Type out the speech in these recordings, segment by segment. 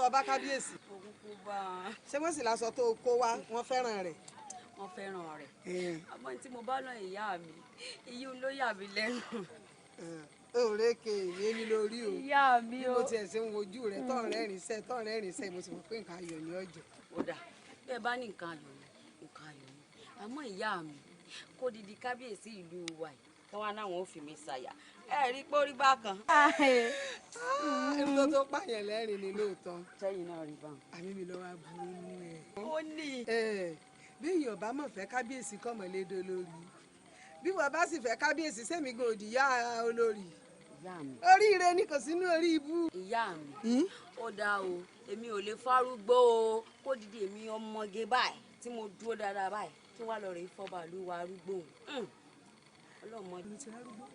bá kábíyèsí. Òkúkú bá. Ṣé wọ́n sì lásọ tó kó wá wọ́n fẹ́ràn rẹ̀. Wọ́n fẹ́ràn rẹ̀. Àmọ́ tí mo bá lọ ìyá mi iyún ló yà mí lẹ́nu. Òrékè èmi lórí o. Ìyá mi o. Bí mo tiẹ̀ ṣe ń wojú rẹ̀ tọ́ rẹ́rìn-ín mo sì mọ̀ pé nǹkan ayọ̀ ni ọ̀jẹ̀. Ó dà bẹ́ẹ̀ bá ní nǹkan ayọ̀ ni nǹkan ayọ̀ ni àmọ́ ìyá mi kó didi kábíyèsí ìlú wa yìí kí wọ́n náà wọ́n fi mí ṣàyà ẹ rí pé orí bákan. Èmi tó pààyàn lẹ́rìn ni lóòótọ́. Sẹ́yìn náà rí bá. Àmì mi lọ́wọ́ aburú nú ẹ̀. Ó ní. Bí èèyàn bá mọ̀ fẹ́ kábíyèsí kọ́mọlédè olórí bí wọ́n bá sì fẹ́ kábíyèsí sẹ́mi gòdì yá olórí. Ìyá mi. Oríire ni kò sínú orí ibú. Ìyá mi ó dáa o èmi ò lè fárúgbó o kó didi èmi ọmọge báyìí tí mo dúró dáadáa báyìí kí wọ́n lọ rè fọ́bàlú wa arúgbó ọlọ́mọdé ti arúgbó.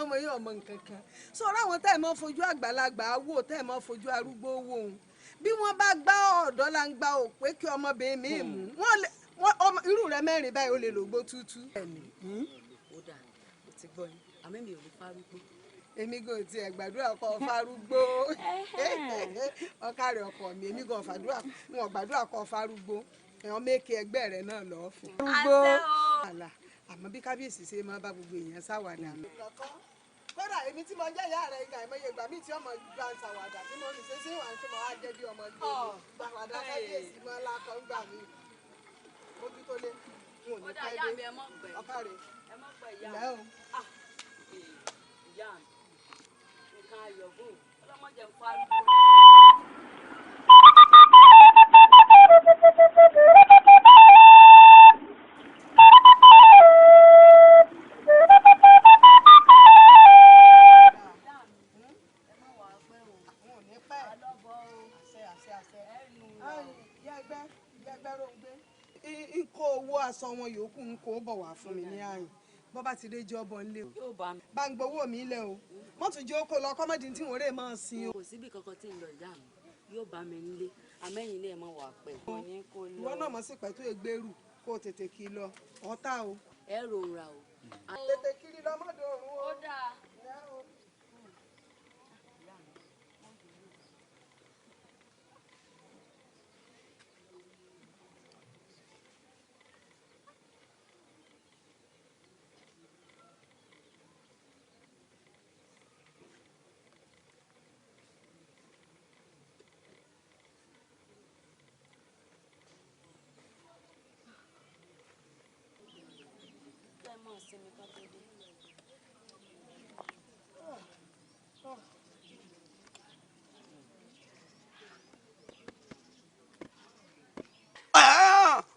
Ọmọ yìí ọmọ nǹkan kan sọ̀rọ̀ àwọn tẹ́ ẹ̀ mọ́ fojú àgbàlagbà wò tẹ́ ẹ̀ mọ́ fojú arúgbó wò ó bí wọ́n bá gbá ọ̀dọ́ la ń gba òpé kí ọmọbìnrin mi mú irú rẹ mẹ́rin báyìí ó lè lògbó tútú. Ó dà ó ti gbọ́ yín àmọ́ mi ò lè fárúgbó. Èmi kò tiẹ̀ gbàdúrà kọ fárúgbó ọkàrẹ̀ ọkọ mi èmi kò gbàdúrà kọ fárúgbó ẹ̀wọ̀n méèkì ẹgbẹ́ rẹ̀ náà lọ́ọ́ fún. Àmọ́ bí kábíyèsí ṣe máa bá gbogbo èèyàn ṣàwàdà. Kódà èmi tí mo jẹ́ ìyá rẹ̀ ìgbà ìmọ̀ye ìgbà míì tí ọmọ gba ṣàwàdà tí mo ní ṣe wà tí mo wá jẹ́ bí ọmọ gbé ṣàwàdà kábíyèsí mọ́ lákọ̀ ń gbà mí. Ojú tó lé wọn ò ní pẹ́ dé ọkàrẹ̀ ìlẹ́ o. Ìyá mi nǹkan ayọ̀bù ọlọ́mọdé ń fárúgbó. Nkó owó aṣọ wọn yòókù ń kó bọ̀ wá fún mi ní àyìn bọ́ bá ti dé jọ́ bọ̀ nílé o bá ń gbowó mi lẹ̀ o mọ́tò jẹ́ oko lọ kọ́mọ́dé tí wọ́n rè máa sin o. Kò síbi kankan tí ń lọ ìyá mi yóò bá mi nílé àmẹ́yìn ilé ẹ̀ mọ́ wà pẹ́. Ìwọ náà mọ̀ sí pẹ̀tù ẹgbẹ́rù kó o tètè kí lọ ọ̀tá o. Ẹ rọra o. Tètè kiri lọ́mọdé òun o. Ó dáa.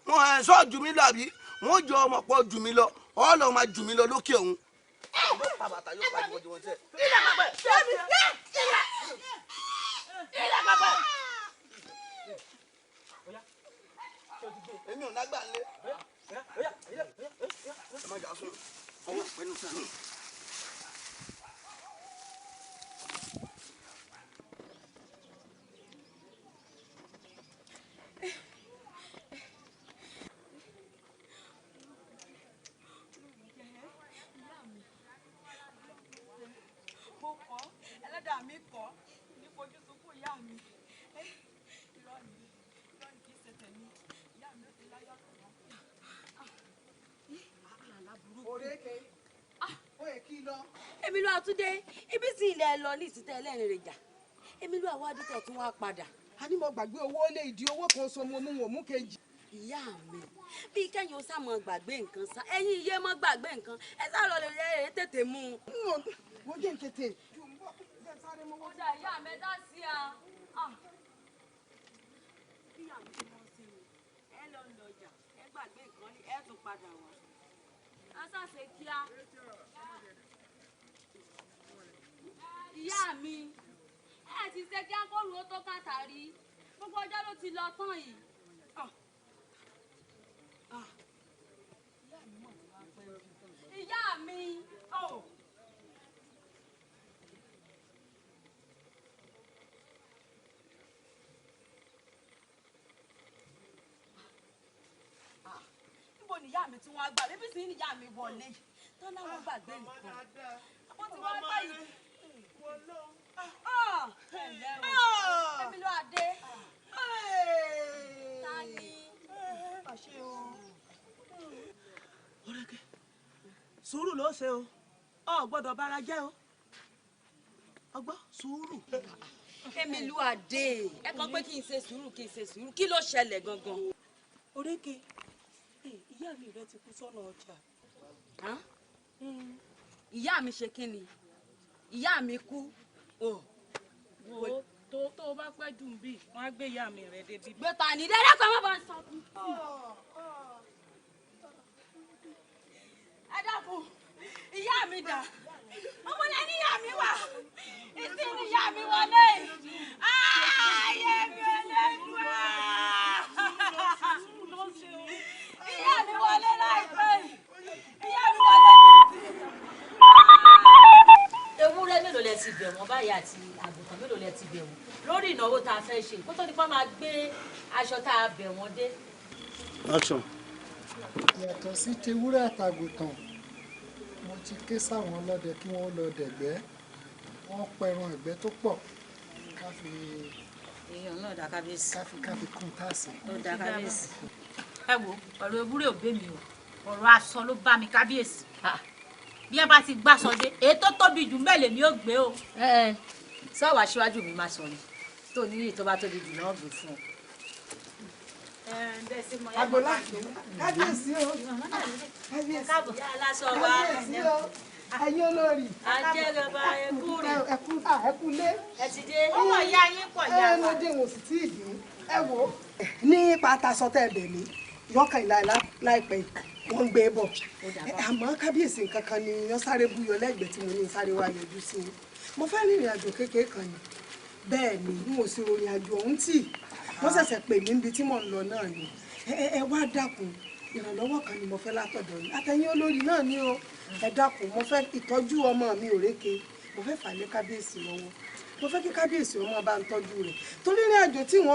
Wọ́n sọ jù mí lọ àbí wọ́n jọ ọmọ pọ̀ jù mí lọ ọlọ́run máa jù mí lọ lókè ọ̀hún. Èmi ò lágbà lé. Ẹ má jà sún ọwọ́ pẹ̀lú sẹ́nu. Èmi ló àtúndé ibi tí ilẹ̀ lọ ní ìsìtẹ́ ẹlẹ́rìn rẹ̀ jà èmi ló àwọn adìtẹ̀ tún wá padà. A ní mo gbàgbé owó lé ìdí owó kan so mo mú wọn mú kejì. Ìyá mi bí kẹ́yìn ó sá mọ́ gbàgbé nǹkan sá ẹ̀yin iye mọ́ gbàgbé nǹkan ẹ sá lọ lè rẹ̀ tètè mú un. Wọ́n jẹ́ tètè. Ó dà ìyá mi dá sí a. Ìyá mi mọ́ sí mi ẹ lọ lọ́jà ẹ gbàgbé nǹkan ní ẹ tún padà wá. A sáṣe kíá. Ìyá mi ẹ ti ṣe kí akọ́rù ó tó kàtàrí gbogbo ọjọ́ ló ti lọ tán yìí. Ìyá mi. Níbo ni ìyá mi tí wọ́n gbà bíbí sí ni ìyá mi wọlé tán láwọn gbàgbé nǹkan àbọ̀ tí wọ́n gbà yìí. Èmi sùúrù ló ṣe o ọ gbọ́dọ̀ bára jẹ́ o ọgbọ́ sùúrù. èmi lu àdé ẹ kàn pé kí n ṣe sùúrù kí ló ṣẹlẹ̀ gangan. Oréke ìyá mi rẹ ti kú sọ́nà ọjà. ìyá mi ṣe kí ni ìyá mi kú. wo tó o bá pẹ́ dùn bí wọ́n á gbé ìyá mi rẹ débi. gbẹ̀tà ní dẹ́rẹ́ kan má bàa sọ. ẹ dákun ìyá mi dà ọmọdé ní ìyá mi wà ìsìn ní ìyá mi wọlé ayé mi ẹlẹ́dùn ìyá mi wọlé láìpẹ́ ìyá mi wọlé ní ìsìn. ewúrẹ́ mélòó lẹ ti bẹ̀ wọ́n báyìí àti àgùntàn mélòó lẹ ti bẹ̀ wọ́n lórí ìnáwó tá a fẹ́ ṣe kó tó nípa máa gbé aṣọ tá a bẹ̀ wọ́n dé. action. yàtọ̀ sí tewúrẹ́ àtàgùntàn mo ti ké sáwọn ọlọ́dẹ kí wọ́n lọ dẹ̀gbẹ́ wọ́n pẹran ẹ̀gbẹ́ tó pọ̀ ká fi èèyàn náà dá kábíyèsí. ká fi kún táàsì. ó dá kábíyèsí. ẹ wo ọ̀rọ̀ ewúrẹ́ ò bẹ́ mi o ọ̀rọ̀ aṣọ ló bá mi kábíyèsí bí ẹ bá ti gbàsọ dé èyí tó tóbi jù mẹ́lẹ̀ ni ó gbé o. sọ́wọ́ aṣíwájú mi máa sọ ni tó ní tó bá tóbi jù náà gbé fún ọ. Agbola kábíyèsí o kábíyèsí káàbọ̀ aláṣọ wa ẹ̀yin olórí ajẹ́rọba ẹkúlé ẹ ti dé. ọmọ ìyá yín pọ̀ yá wa. ẹnu dé wọn sì tí ì dé ẹ wò ní pàtàkì tẹ̀lé mi yọkàn ìlà láìpẹ́ wọ́n ń gbé bọ̀ àmọ́ kábíyèsí nǹkan kan ni wọ́n sáré búyọ lẹ́gbẹ̀ẹ́ tí mo ní sáré wá yọjú sí i mo fẹ́ rìnrìn àjò kékeré kan ni bẹ́ẹ̀ ni n ò sì ròyìn àjò ọ̀hún tì wọ́n ṣẹ̀ṣẹ̀ pè mí níbi tí mò ń lọ náà ni ẹ wá dákun ìrànlọ́wọ́ kan ni mo fẹ́ látọ̀dọ̀ yìí àtẹ̀yìn olórí náà ni o ẹ dákun mo fẹ́ ìtọ́jú ọmọ mi òrékè mo fẹ́ fà lé kábíyèsí lọ́wọ́ mo fẹ́ kí kábíyèsí ọmọ bá ń tọ́jú rẹ̀ torí ìrìn àjò tí mò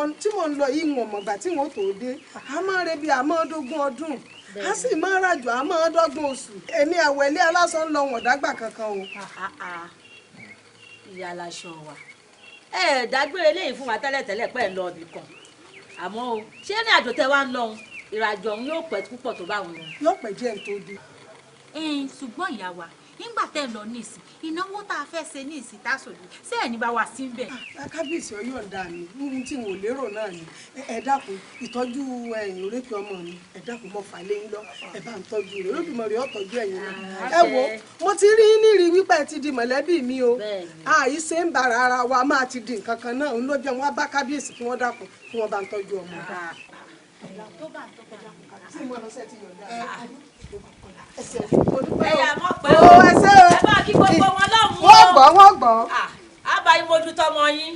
ń lọ yìí wọ̀n mọ̀gbà tí wọ́n tó dé a máa rebi àmọ́ ọdógún ọdún a sì máa ràjò àmọ́ ọdọ́gbọ̀n oṣù èmi àwẹ̀lé aláṣọ ń lọ wọ̀n dágbà kankan o. ìyá aláṣọ wa ẹ dágbére léyìn fún wa tẹ́lẹ̀tẹ́lẹ̀ pẹ́ lọ ibì kan àmọ́ o ṣé ní àjò tẹ wá ń lọ ìrìnàjò ọ̀hún yóò pẹ́ púpọ̀ tó bá wọn lọ. yóò pẹ́ díẹ̀ tó dé. ṣùgbọ́n ìyá wa nígbà tẹ́ lọ nísìn ìnáwó tá a fẹ́ ṣe ní ìsìn tásòdì ṣé ẹ̀ ní bá wa sí bẹ́ẹ̀. kábíyèsí ọyọ ọ̀dà mi ohun tí mo lérò náà ni ẹ dákun ìtọ́jú ẹ̀yìn òrékè ọmọ mi ẹ dákun mọ́ fà lé ń lọ ẹ bá ń tọ́jú rẹ̀ olódùmọ̀ rẹ̀ ọ̀tọ́jú ẹ̀yìn náà. ẹ wo mo ti rí nírí wípé ẹ ti di mọ̀lẹ́bí mi o àìsè ń bára ara wa máa ti di nǹkan kan náà ń ló jẹ́ wọn bá kábíyèsí kí wọ́n dákun kí wọ́n bá ń tọ́jú ọmọ. ẹyà mọ̀ pé o ẹ bá kí gbogbo wọn lọ́hùn-ún o. wọ́n gbọ́. àbá yín mojú tọmọ yín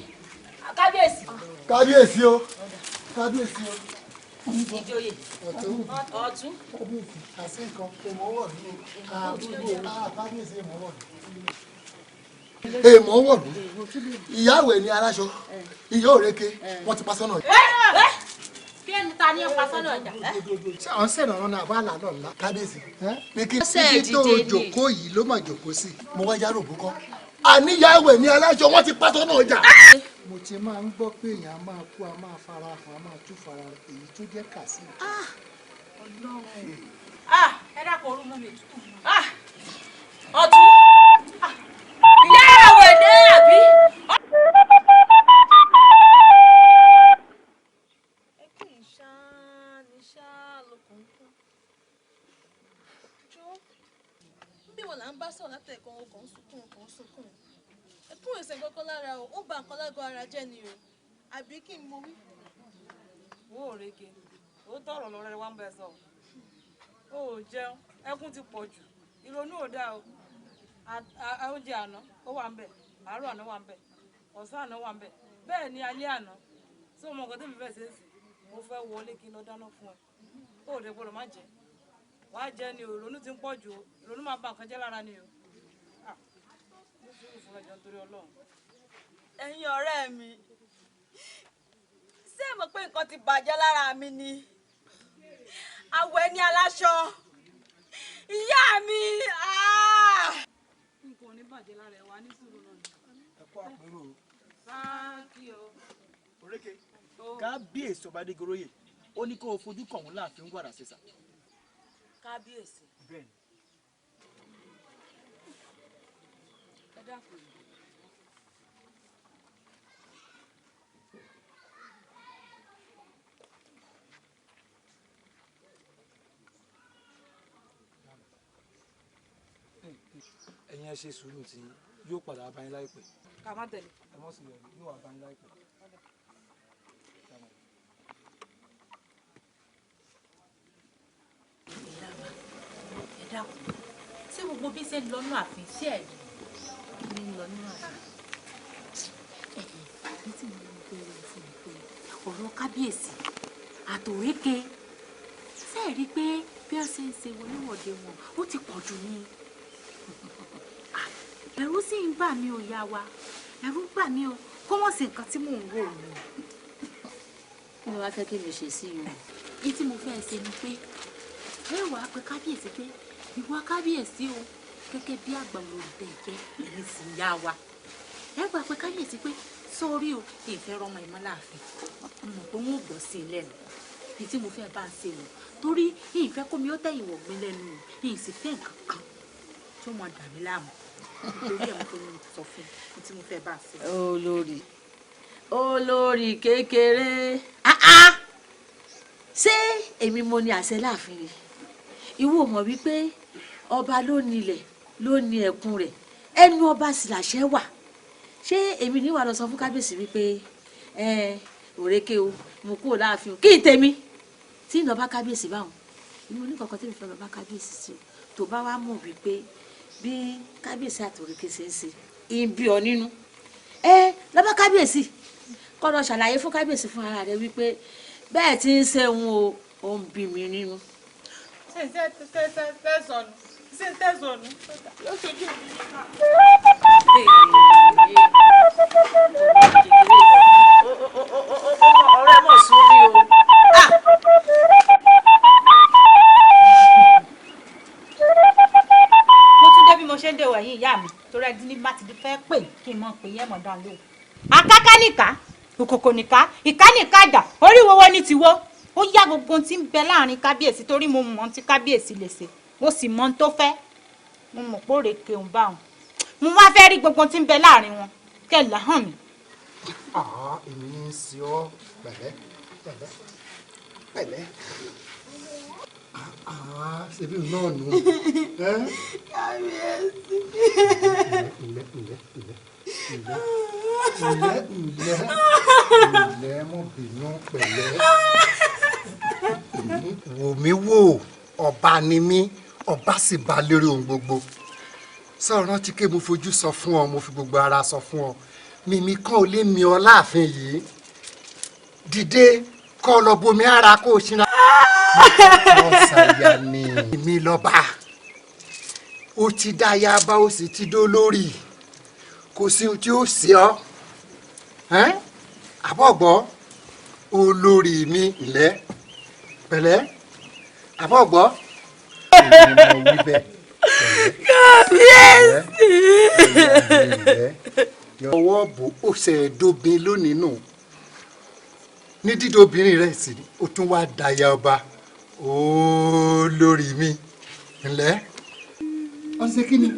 kábíyèsí. kábíyèsí o kábíyèsí o. ìjòyè ọ̀tún. kábíyèsí àti nǹkan èèmọ̀ ní kábíyèsí èèmọ̀ wọ̀ ní ìyáwó ẹ̀ ní aláṣọ ìyá òrékè wọ́n ti pa sọ́nà. kí ẹni ta ni ẹ pa sọ́nà ọjà. ṣé àwọn sẹ́nà ọ̀nà àbá àlànà ńlá kábíyèsí ní kí ibi tó jòkó yìí ló mà jòkó sí mo wá yàrá òbúkọ àníyáwó ẹ̀ ní aláṣọ wọ́n ti pa sọ́nà ọjà. mo ti máa ń gbọ́ pé èèyàn máa kú a máa fara hàn a máa tú fara èyí tó jẹ́ kàsí. ẹ dákun orú mú mi tútù. ọ̀tún ìyá ìyàwó èdè àbí. là ń bá sọ̀rọ̀ látẹ̀kọ́ ọkàn sunkún ẹkún ẹsẹ̀ kọ́kọ́ lára o ó ba nǹkan lágọ̀ ara jẹ́ ni o àbí kí n mo wí. wo òrèké ó tọrọ lọrẹ wa ń bẹ sọ o ò jẹun ẹkún ti pọ̀ jù ìrònú ò dáa o oúnjẹ àná ó wà ń bẹ àárọ̀ àná wà ń bẹ ọ̀sán àná wà ń bẹ bẹ́ẹ̀ ni alẹ́ àná tí mo mọ̀ nǹkan tó mi fẹ́ ṣe é sì mo fẹ́ wọlé kí n lọ dáná fún ẹ ó ò dé gbọ́dọ̀ má jẹ wàá jẹ ni o ìrònú ti ń pọ̀ jù o ìrònú máa ba nǹkan jẹ́ lára ni o ní sùúrù fún ẹjọ́ nítorí Ọlọ́run. ẹ̀yin ọ̀rẹ́ mi ṣé ẹ mọ̀ pé nǹkan ti bàjẹ́ lára mi ni àwọ̀ ẹni aláṣọ ìyá mi. nǹkan ò ní bàjẹ́ lára ẹ̀ wá ní sùúrù náà ni. ẹ kú àpérò o. sáàkì o. òrékè kábíyèsí ọba adégoróyè ó ní kó o fojú kàn wọ́n láàfin wàrà sísà. kábíyèsí. bẹ́ẹ̀ni. dákun. ẹ̀yin ẹ ṣe sùúrù tí yóò padà bá yín láìpẹ́. ká má tẹ̀lé. ẹ mọ̀ sí ẹ̀rí yóò wá bá yín láìpẹ́. ẹ dákun ṣé gbogbo bí ṣe ń lọ náà àfin sí ẹ̀ ní lọ náà àfin. ní tí mo ń bẹ̀rẹ̀ sí ni pé ọ̀rọ̀ kábíyèsí àtòrékè ṣe é rí i pé bí wọ́n ṣe ń ṣe wọléwọ̀de wọn ó ti pọ̀ jù ní. ẹ̀rù sì ń bà mí o ìyá wa ẹ̀rù ń bà mí o kó wọ́n sì nǹkan tí mò ń rò ní. kí ni wàá fẹ́ kí mi ṣe sí i o. èyí tí mo fẹ́ ṣe ni pé ẹ wàá pe kábíyèsí pé ìwọ kábíyèsí o gẹ́gẹ́ bí àgbà olùdẹ jẹ́ èyí sì ń yá wa ẹ wàá pe kábíyèsí pé sórí o ìfẹ́ rọmọ ìmọ̀láàfin mo pé wọ́n ò gbọ́ sí i lẹ́nu èyí tí mo fẹ́ bá ń ṣe lò torí ìfẹ́ kó mi ó tẹ̀yìn wọ̀ mí lẹ́nu o ìyìn sì fẹ́ nǹkan kan tó mọ̀ dà mí láàmú nítorí ẹ̀ mo tó ní sọ fún un tí mo fẹ́ bá ń ṣe. olórí kékeré ṣé èmi mo ní àṣẹ láàfin rẹ̀ ìwọ mọ̀ wípé ọba ló nílẹ̀ ló ní ẹkùn rẹ̀ ẹnu ọba sì làṣẹ wà ṣé èmi ní wà lọ sọ fún kábíyèsí wípé òrékè o mo kúrò láàfin o kí n tèmi tí ń lọ bá kábíyèsí báwọn ìmọ̀ oníkankan tí mi fẹ́ lọ bá kábíyèsí sí o tó bá wá mọ̀ wípé bí kábíyèsí àti òrékè ṣe ń ṣe ìbí ọ nínú lọ bá kábíyèsí kọ́ lọ ṣàlàyé fún kábíyèsí fún ara rẹ̀ wípé bẹ́ẹ̀ tí ń ṣe òun o ò ń bí mi nínú. ṣe tẹ̀sọ̀nù ṣe tẹ̀sọ̀nù yóò ṣojú mi. ọ̀rẹ́ mọ̀ sún mi o. mo tún dé bí mo ṣe ń dèwọ̀ yìí ìyá mi torí ẹni ní bá ti fẹ́ pè kí n mọ̀ pé yẹn mọ̀ dán lóhùn. akáká nìka òkòkò nìka ìka nìka dà orí wọ́wọ́ ní tiwọ́ ó yá gbogbo ohun tí ń bẹ láàrin kábíyèsí torí mo mọ̀ ohun tí kábíyèsí lè ṣe mo sì mọ̀ ohun tó fẹ́ mo mọ̀ pé òrèké òun bá wọn mo wá fẹ́ rí gbogbo ohun tí ń bẹ láàrin wọn kẹ́lá hàn mí. èmi ń ṣe ọ́ pẹ̀lẹ́ pẹ̀lẹ́ pẹ̀lẹ́ ṣebí náà nù. kábíyèsí. ǹlẹ́ mọ̀ bínú pẹ̀lẹ́. wò mí wò ọba ni mí ọba sì bá lérí ohun gbogbo sọ̀rọ̀ rántí pé mo fojú sọ fún ọ mo fi gbogbo ara sọ fún ọ mímí kan ò lè mi ọ láàfin yìí dìde kọ́ ọ lọ bomi ara kó o ṣínra. mo ṣàyà ni mi lọ́ba ó ti dá yaba ó sì ti dó lórí kò sí ohun tí ó ṣe ọ́ àbọ̀gbọ́ olórí mi ilẹ̀ pẹ̀lẹ́ àbọ̀gbọ́ èmi mo wí bẹ́ẹ̀ kábíyèsí. ọwọ́ bò ó ṣe dóbin lónìí nù ní dídóbìnrin rẹ̀ sì ó tún wá daya ọba olórí mi ńlẹ́ ọ̀sẹ̀ kí ni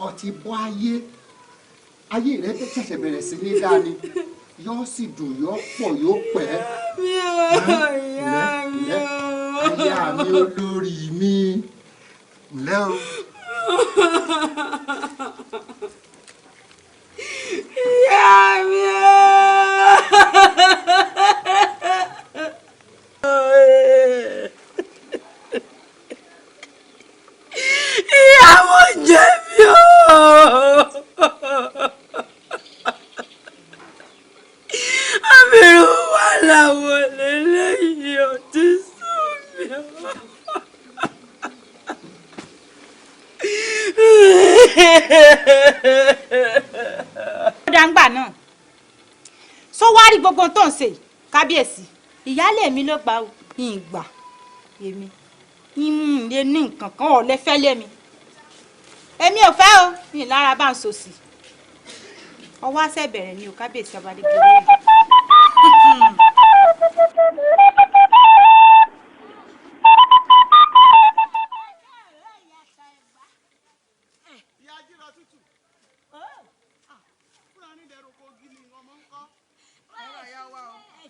ọtí bọ́ ayé rẹ̀ ṣẹ̀ṣẹ̀ bẹ̀rẹ̀ sí ní dání yóò sì dùn yóò pọ̀ yóò pẹ́ aya mi olórí mi ńlẹ́ o. ìyá mi ìyàwó jẹ mí o. àbẹ̀rù wà láwọn lẹ́lẹ́yìn ọtí sùn mí o. ó dáńgbà náà sọ wá rí gbogbo tó ń ṣe kábíyèsí ìyáálé mi ló gbà ó ìgbà èmi lè ní nǹkan kan ọ̀ lẹ́fẹ́ lé mi èmi ò fẹ́ o ní ìlara bá ń sòsì ọwọ́ àṣẹ bẹ̀rẹ̀ ni o kábíyèsí ọba Adégbèrè yìí.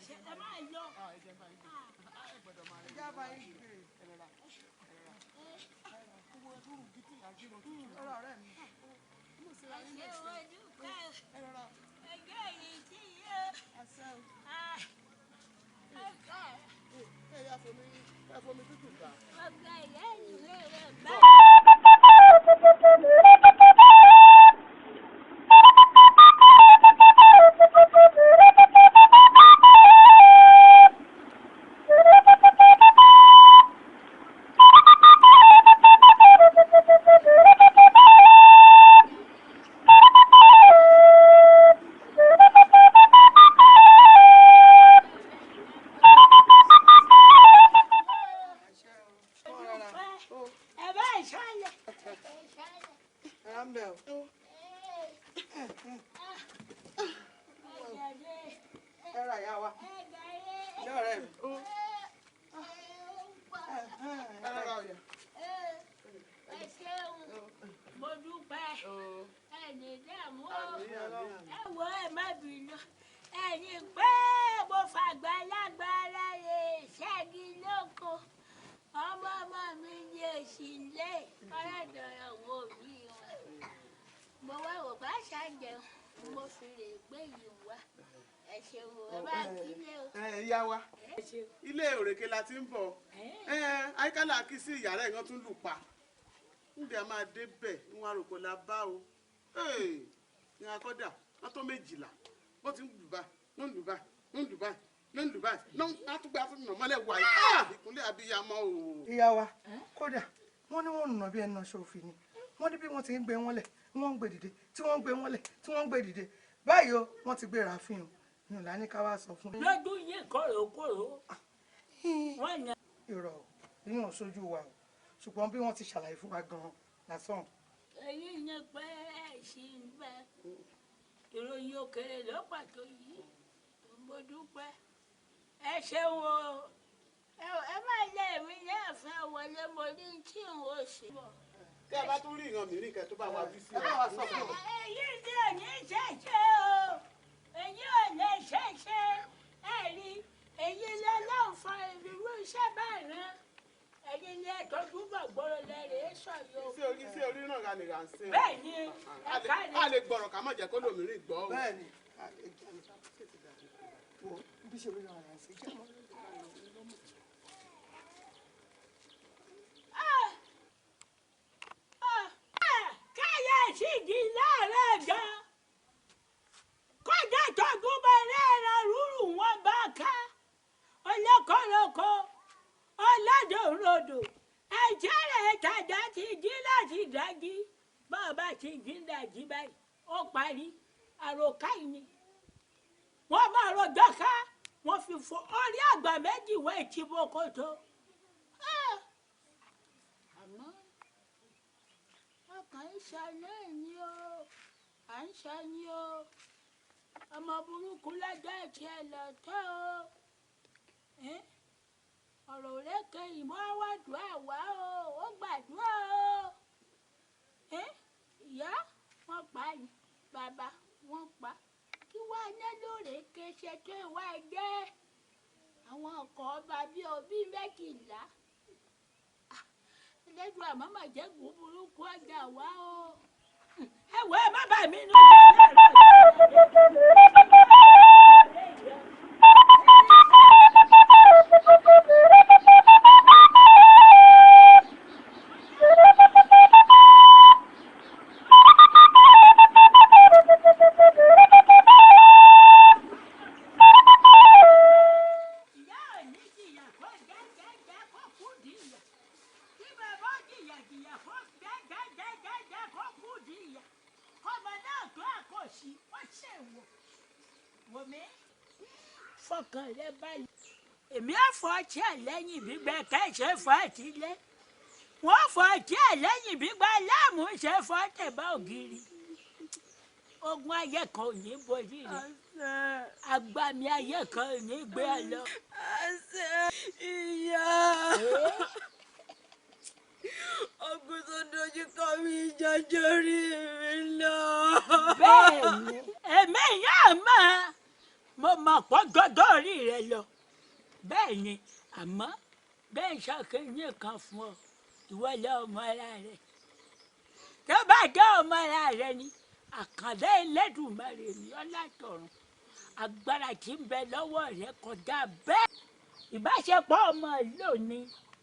ẹ má lọ. Ìyá wa ilé òrèké la ti ń bọ̀ àyíkálà kí sí ìyàrá ẹ̀ wọ́n tún lù pa níbi a máa dé bẹ̀ ń wá rògbò la bá o ní akọ́dà wọ́n tó 12 wọ́n ti ń lù báyìí ń lù báyìí ń lù báyìí ń lù báyìí náà àtúgbà fún mi mọ́lẹ̀ wà yìí ìkúnlẹ̀ abiyamọ o. ìyá wa kódà wọ́n ní wọ́n nà bí ẹnu ṣòfin ni wọ́n ní bí wọ́n ti ń gbé wọn lẹ̀ wọ́n ń gbé dìde tí wọ́n ń gbé wọn lẹ̀ tí wọ́n ń gbé dìde báyìí o wọ́n ti gbéra fún un ní ìlànà ká wá sọ fún un. lọ́dún yìí kọ̀rọ̀kọ̀rọ̀ wọ́n yàn. ìrọ̀ inú ọ̀ṣojú wa o ṣùgbọ́n bí wọ́n ti ṣàlàyé fún wa gan-an lásán. èyí ni pé ẹ ṣì ń bẹ ìròyìn òkèèrè lọ́pàá tó yìí mo dúpẹ́ ẹ ṣeun o ẹ má lé mi ní ẹ̀fẹ́ wọlé mo ní tí n ò ṣe. tẹ́ ẹ bá tún rí ìran mìíràn kẹ́ tó bá wa bí sí ẹ bá wa sọ fún ọ. èyí tí ò ní ṣẹ̀ṣẹ̀ o èyí ò lè ṣẹ̀ṣẹ̀ ẹ rí èyí lọ́lọ́run fọ irú iṣẹ́ báyìí rán èyí ni ẹ̀tọ́jú gbọ̀gbọ́rọ̀ lẹ́rìí sọ̀yọ́. iṣẹ́ orí náà ra nìyà ń sìn. bẹ́ẹ̀ ni a lè gbọ̀rọ̀ ká má jẹ́ kó lòmíràn gbọ́ o. bẹ́ẹ̀ ni bí ṣe orí náà rà sí jẹ́ mọ́. káyọ̀sí di láàárọ̀ gan kọjá tọdún bẹ̀rẹ̀ ẹran rúrù wọn bá ká ọlọ́kọ̀ọ́lọ́kọ̀ ọlọ́dọ̀ọ́rọ̀dọ̀ ẹ̀jẹ̀ rẹ̀ tàdá ti jí láti dájí bàbá ti jí dájí báyìí ó parí àròká yìí wọ́n máa rọjọ́ ká wọ́n fi fọ orí àgbà méjì wọ ìtìbò kòtò. àmọ́ ọkàn ń ṣàlẹ́ ni o à ń ṣàní o ọmọ burúkú lọ́jọ́ ẹ̀tì ẹ̀ lọ́tọ́ o ọ̀rọ̀ òrékè ìmọ̀ wàdùn àwa o ó gbàdúrà o ìyá wọn pa ni bàbá wọn pa kí wàá ná lóòrèké ṣe tó ìwà ẹgbẹ́ àwọn ọkọ̀ ọba bíi òbí 12 ẹlẹ́dùn àmọ́ mà jẹ́ burúkú ọjà wa o ẹ wọ ẹ má bà mí nù jẹ́ fọkàn rẹ balẹ̀ èmi á fọ ọtí ẹ̀ lẹ́yìn gbígbẹ kẹ́sẹ̀ fọ ẹ̀tí lé wọ́n fọ ọtí ẹ̀ lẹ́yìn gbígbẹ láàmú ṣe fọ tẹ̀bá ògiri ogun ayé kan ò ní borí rẹ agbami ayé kan ò ní gbé ẹ lọ. ìyá ogun tó dojú kọ mi jọjọ rí mi lọ. bẹ́ẹ̀ni èmi yóò mọ̀ mo mọ̀ pọ́ gbọ́dọ̀ orí rẹ lọ bẹ́ẹ̀ ni àmọ́ bẹ́ẹ̀ ṣàkíyèsí kan fún ọ ìwọ lé ọmọ ara rẹ tó bá jẹ́ ọmọ ara rẹ ni àkàndá Ẹlẹ́dùmarè ní ọlátọ̀run agbára tí ń bẹ lọ́wọ́ rẹ kọjá bẹ́ẹ̀ ìbáṣepọ̀ ọmọ ìlú ni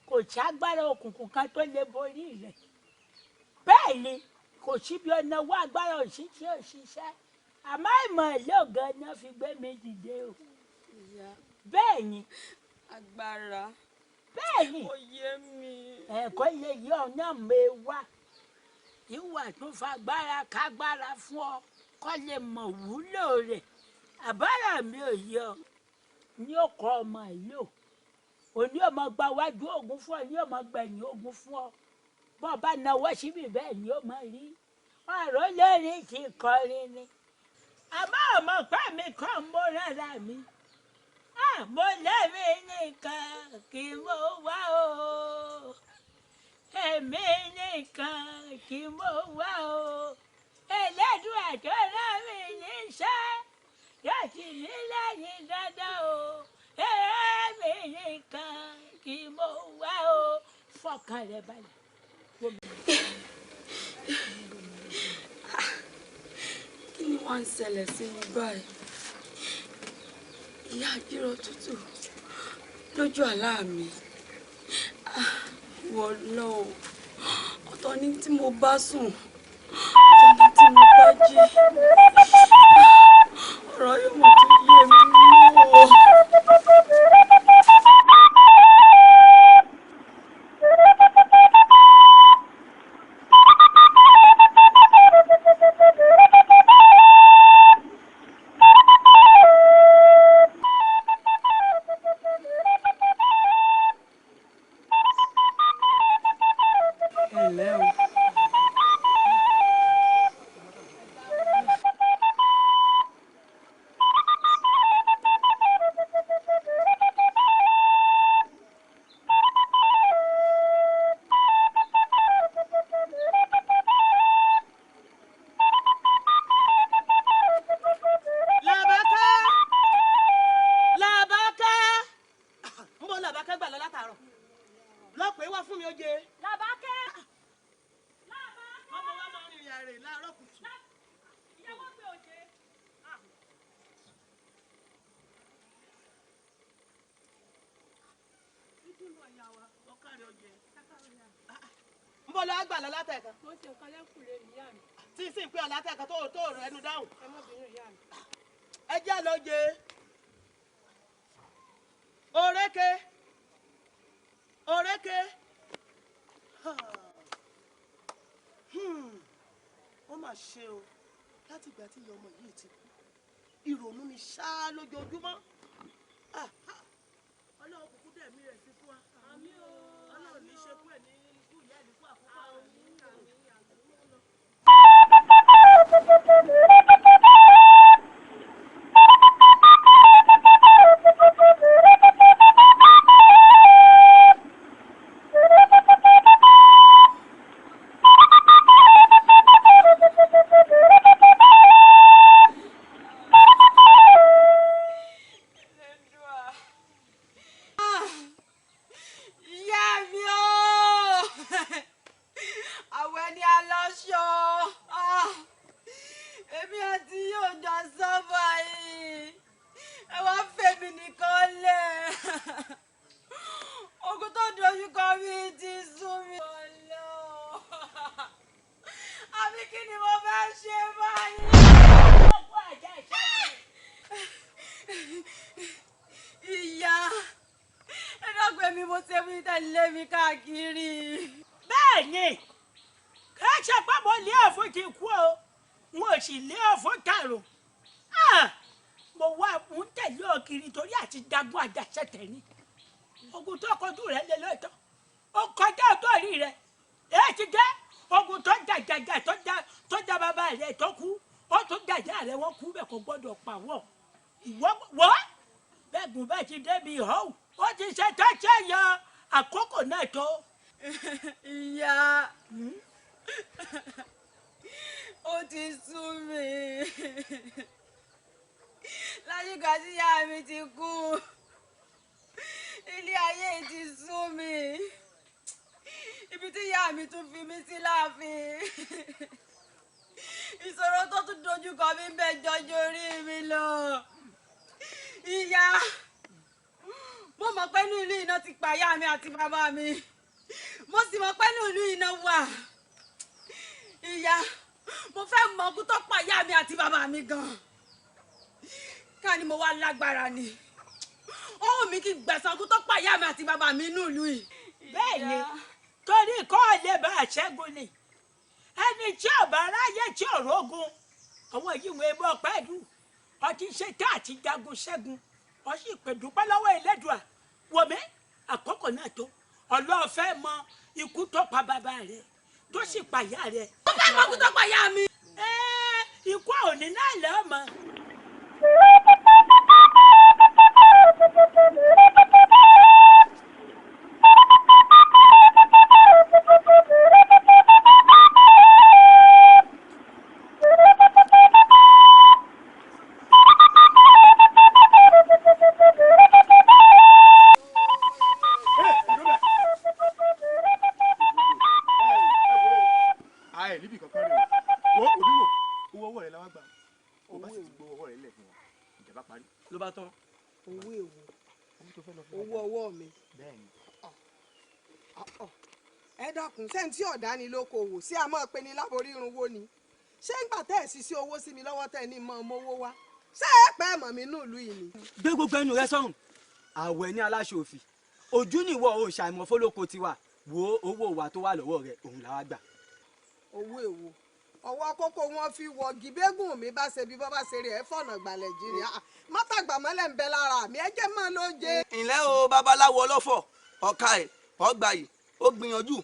kò sí agbára òkùnkùn kan tó lè borí rẹ bẹ́ẹ̀ ni kò síbi ọ̀nà wá agbára òṣìṣẹ́ òṣìṣẹ́ àmọ́ ìmọ̀ ìlú gan-an fi gbé mi dìde o bẹ́ẹ̀ ni agbára bẹ́ẹ̀ ni ó yé mi. ẹ̀kọ́ lè yí ọ̀nà mẹ́wàá ìwà tó fagbára kágbára fún ọ kọ́ lè mọ̀ wúlò rẹ̀ àbára mi ò yọ ní ọkọ̀ ọmọ ìlú òní ọmọ gba wájú ogun fún ọ ní ọmọ gbẹ̀yìn ogun fún ọ bọ́ ọ bá náwó síbi bẹ́ẹ̀ ni ó mọ̀ rí ọ̀rọ̀ lórí ti kọrin ni àmọ́ ọmọ pẹ́ mi kàn mọ́ rárá mi mo lẹ́mí nìkan kí mo wá o èmi nìkan kí mo wá o Ẹlẹ́dùà tó rán mi níṣẹ́ yóò tì mí lẹ́yìn dandan o èmi nìkan kí mo wá o fọkàn rẹ balẹ̀. kí ni wọ́n ń ṣẹlẹ̀ sí mi báyìí ìyá àjírọ̀ tútù lójú àlá mi wọ́n lọ ọ̀tọ̀ ní tí mo bá sùn ọ̀tọ̀ ní tí mo bá jí ọ̀rọ̀ yóò mọ̀ tó yé mi mọ́ o. ṣe o láti ìgbà tí ìyá ọmọ yìí ti kú ìrònú ni ṣáá lójoojúmọ́ ọlọ́run kúkú dẹ̀mí rẹ̀ sí fún wa ọlọ́run ní í ṣe kú ẹ̀ ní ikú ìyá ẹ̀ ní kú àkókò àwọn ogun tó kọjú rẹ lé lóòótọ́ ó kọjá ọtọ́rí rẹ èyí ti jẹ́ ogun tó jàjàjà tó já bàbá rẹ tó kú ó tún jàjà rẹ wọ́n kú bẹ́ẹ̀ kò gbọ́dọ̀ pa wọ́n ìwọ wọ́ bẹ́ẹ̀gùn bẹ́ẹ̀ ti débi ìhọ́wù ó ti ṣe tó ṣe yọ àkókò náà tó. ìyá ó ti sú mi látìgbà tí ìyá mi ti kú ilé ayé ti sú mi ibi tí ìyá mi tún fi mí sí láàfin ìṣòro tó tún dojú kọ mí ń bẹ jọjọ orí mi lọ ìyá mo mọ̀ pé inú ìlú iná ti pa ìyá mi àti bàbá mi mo sì mọ̀ pé inú ìlú iná wà ìyá mo fẹ́ mọ ọkú tó pa ìyá mi àti bàbá mi gan ká ní mo wá lágbára ni ó wù mí kí gbẹ̀san ọkú tó pa ìyá mi àti bàbá mi inú ìlú yìí. bẹ́ẹ̀ ni torí kọ́ lè bá àṣẹ́gun ni ẹni tí ọba aráyé tí ò rógun àwọn yìí wọ́n ebó pẹ́ẹ́dù ọtí ṣe tá àti jagun ṣẹ́gun ọ sì pè dúpẹ́ lọ́wọ́ Elédùà wòmí àkókò náà tó ọlọ́ọ̀fẹ́ mọ ikú tó pa bàbá rẹ tó sì pa ìyá rẹ. ó fẹ́ mọ ikú tó pa ìyá mi. ikú òní náà lọ́ọ́ mọ. ló bá tán. owó èwo owó ọwọ́ mi. ẹ dákun sẹ́ńtì ọ̀dání lóko òwò sí àmọ́ pé ní láborí irun wo ni ṣé ń gbà tẹ́ ẹ̀ sí sí owó sí mi lọ́wọ́ tẹ́ ẹ ní mọ́ ọmọwó wá ṣé ẹ pẹ́ mọ̀ mí nílùú yìí ni. gbé gbogbo ẹnu rẹ sọ́run àwẹ̀ ní aláṣọ òfì ojú nìwọ o ṣàìmọ̀ fọlọ́kọ tiwa wo owó wa tó wà lọ́wọ́ rẹ òun làwa gbà. owó èwo ọwọ́ kókó wọn fi wọ̀gì bẹ́gùn mi bá ṣe bí bọ́ bá ṣe rí ẹ fọ̀nà gbalẹ̀ jírí mọ́tàgbà mọ́lẹ̀ ń bẹ lára mi ẹ jẹ́ máa ló jẹ. ǹlẹ́ o babaláwo ọlọ́fọ̀ ọ̀ka ẹ̀ ọgbà yìí ó gbìyànjú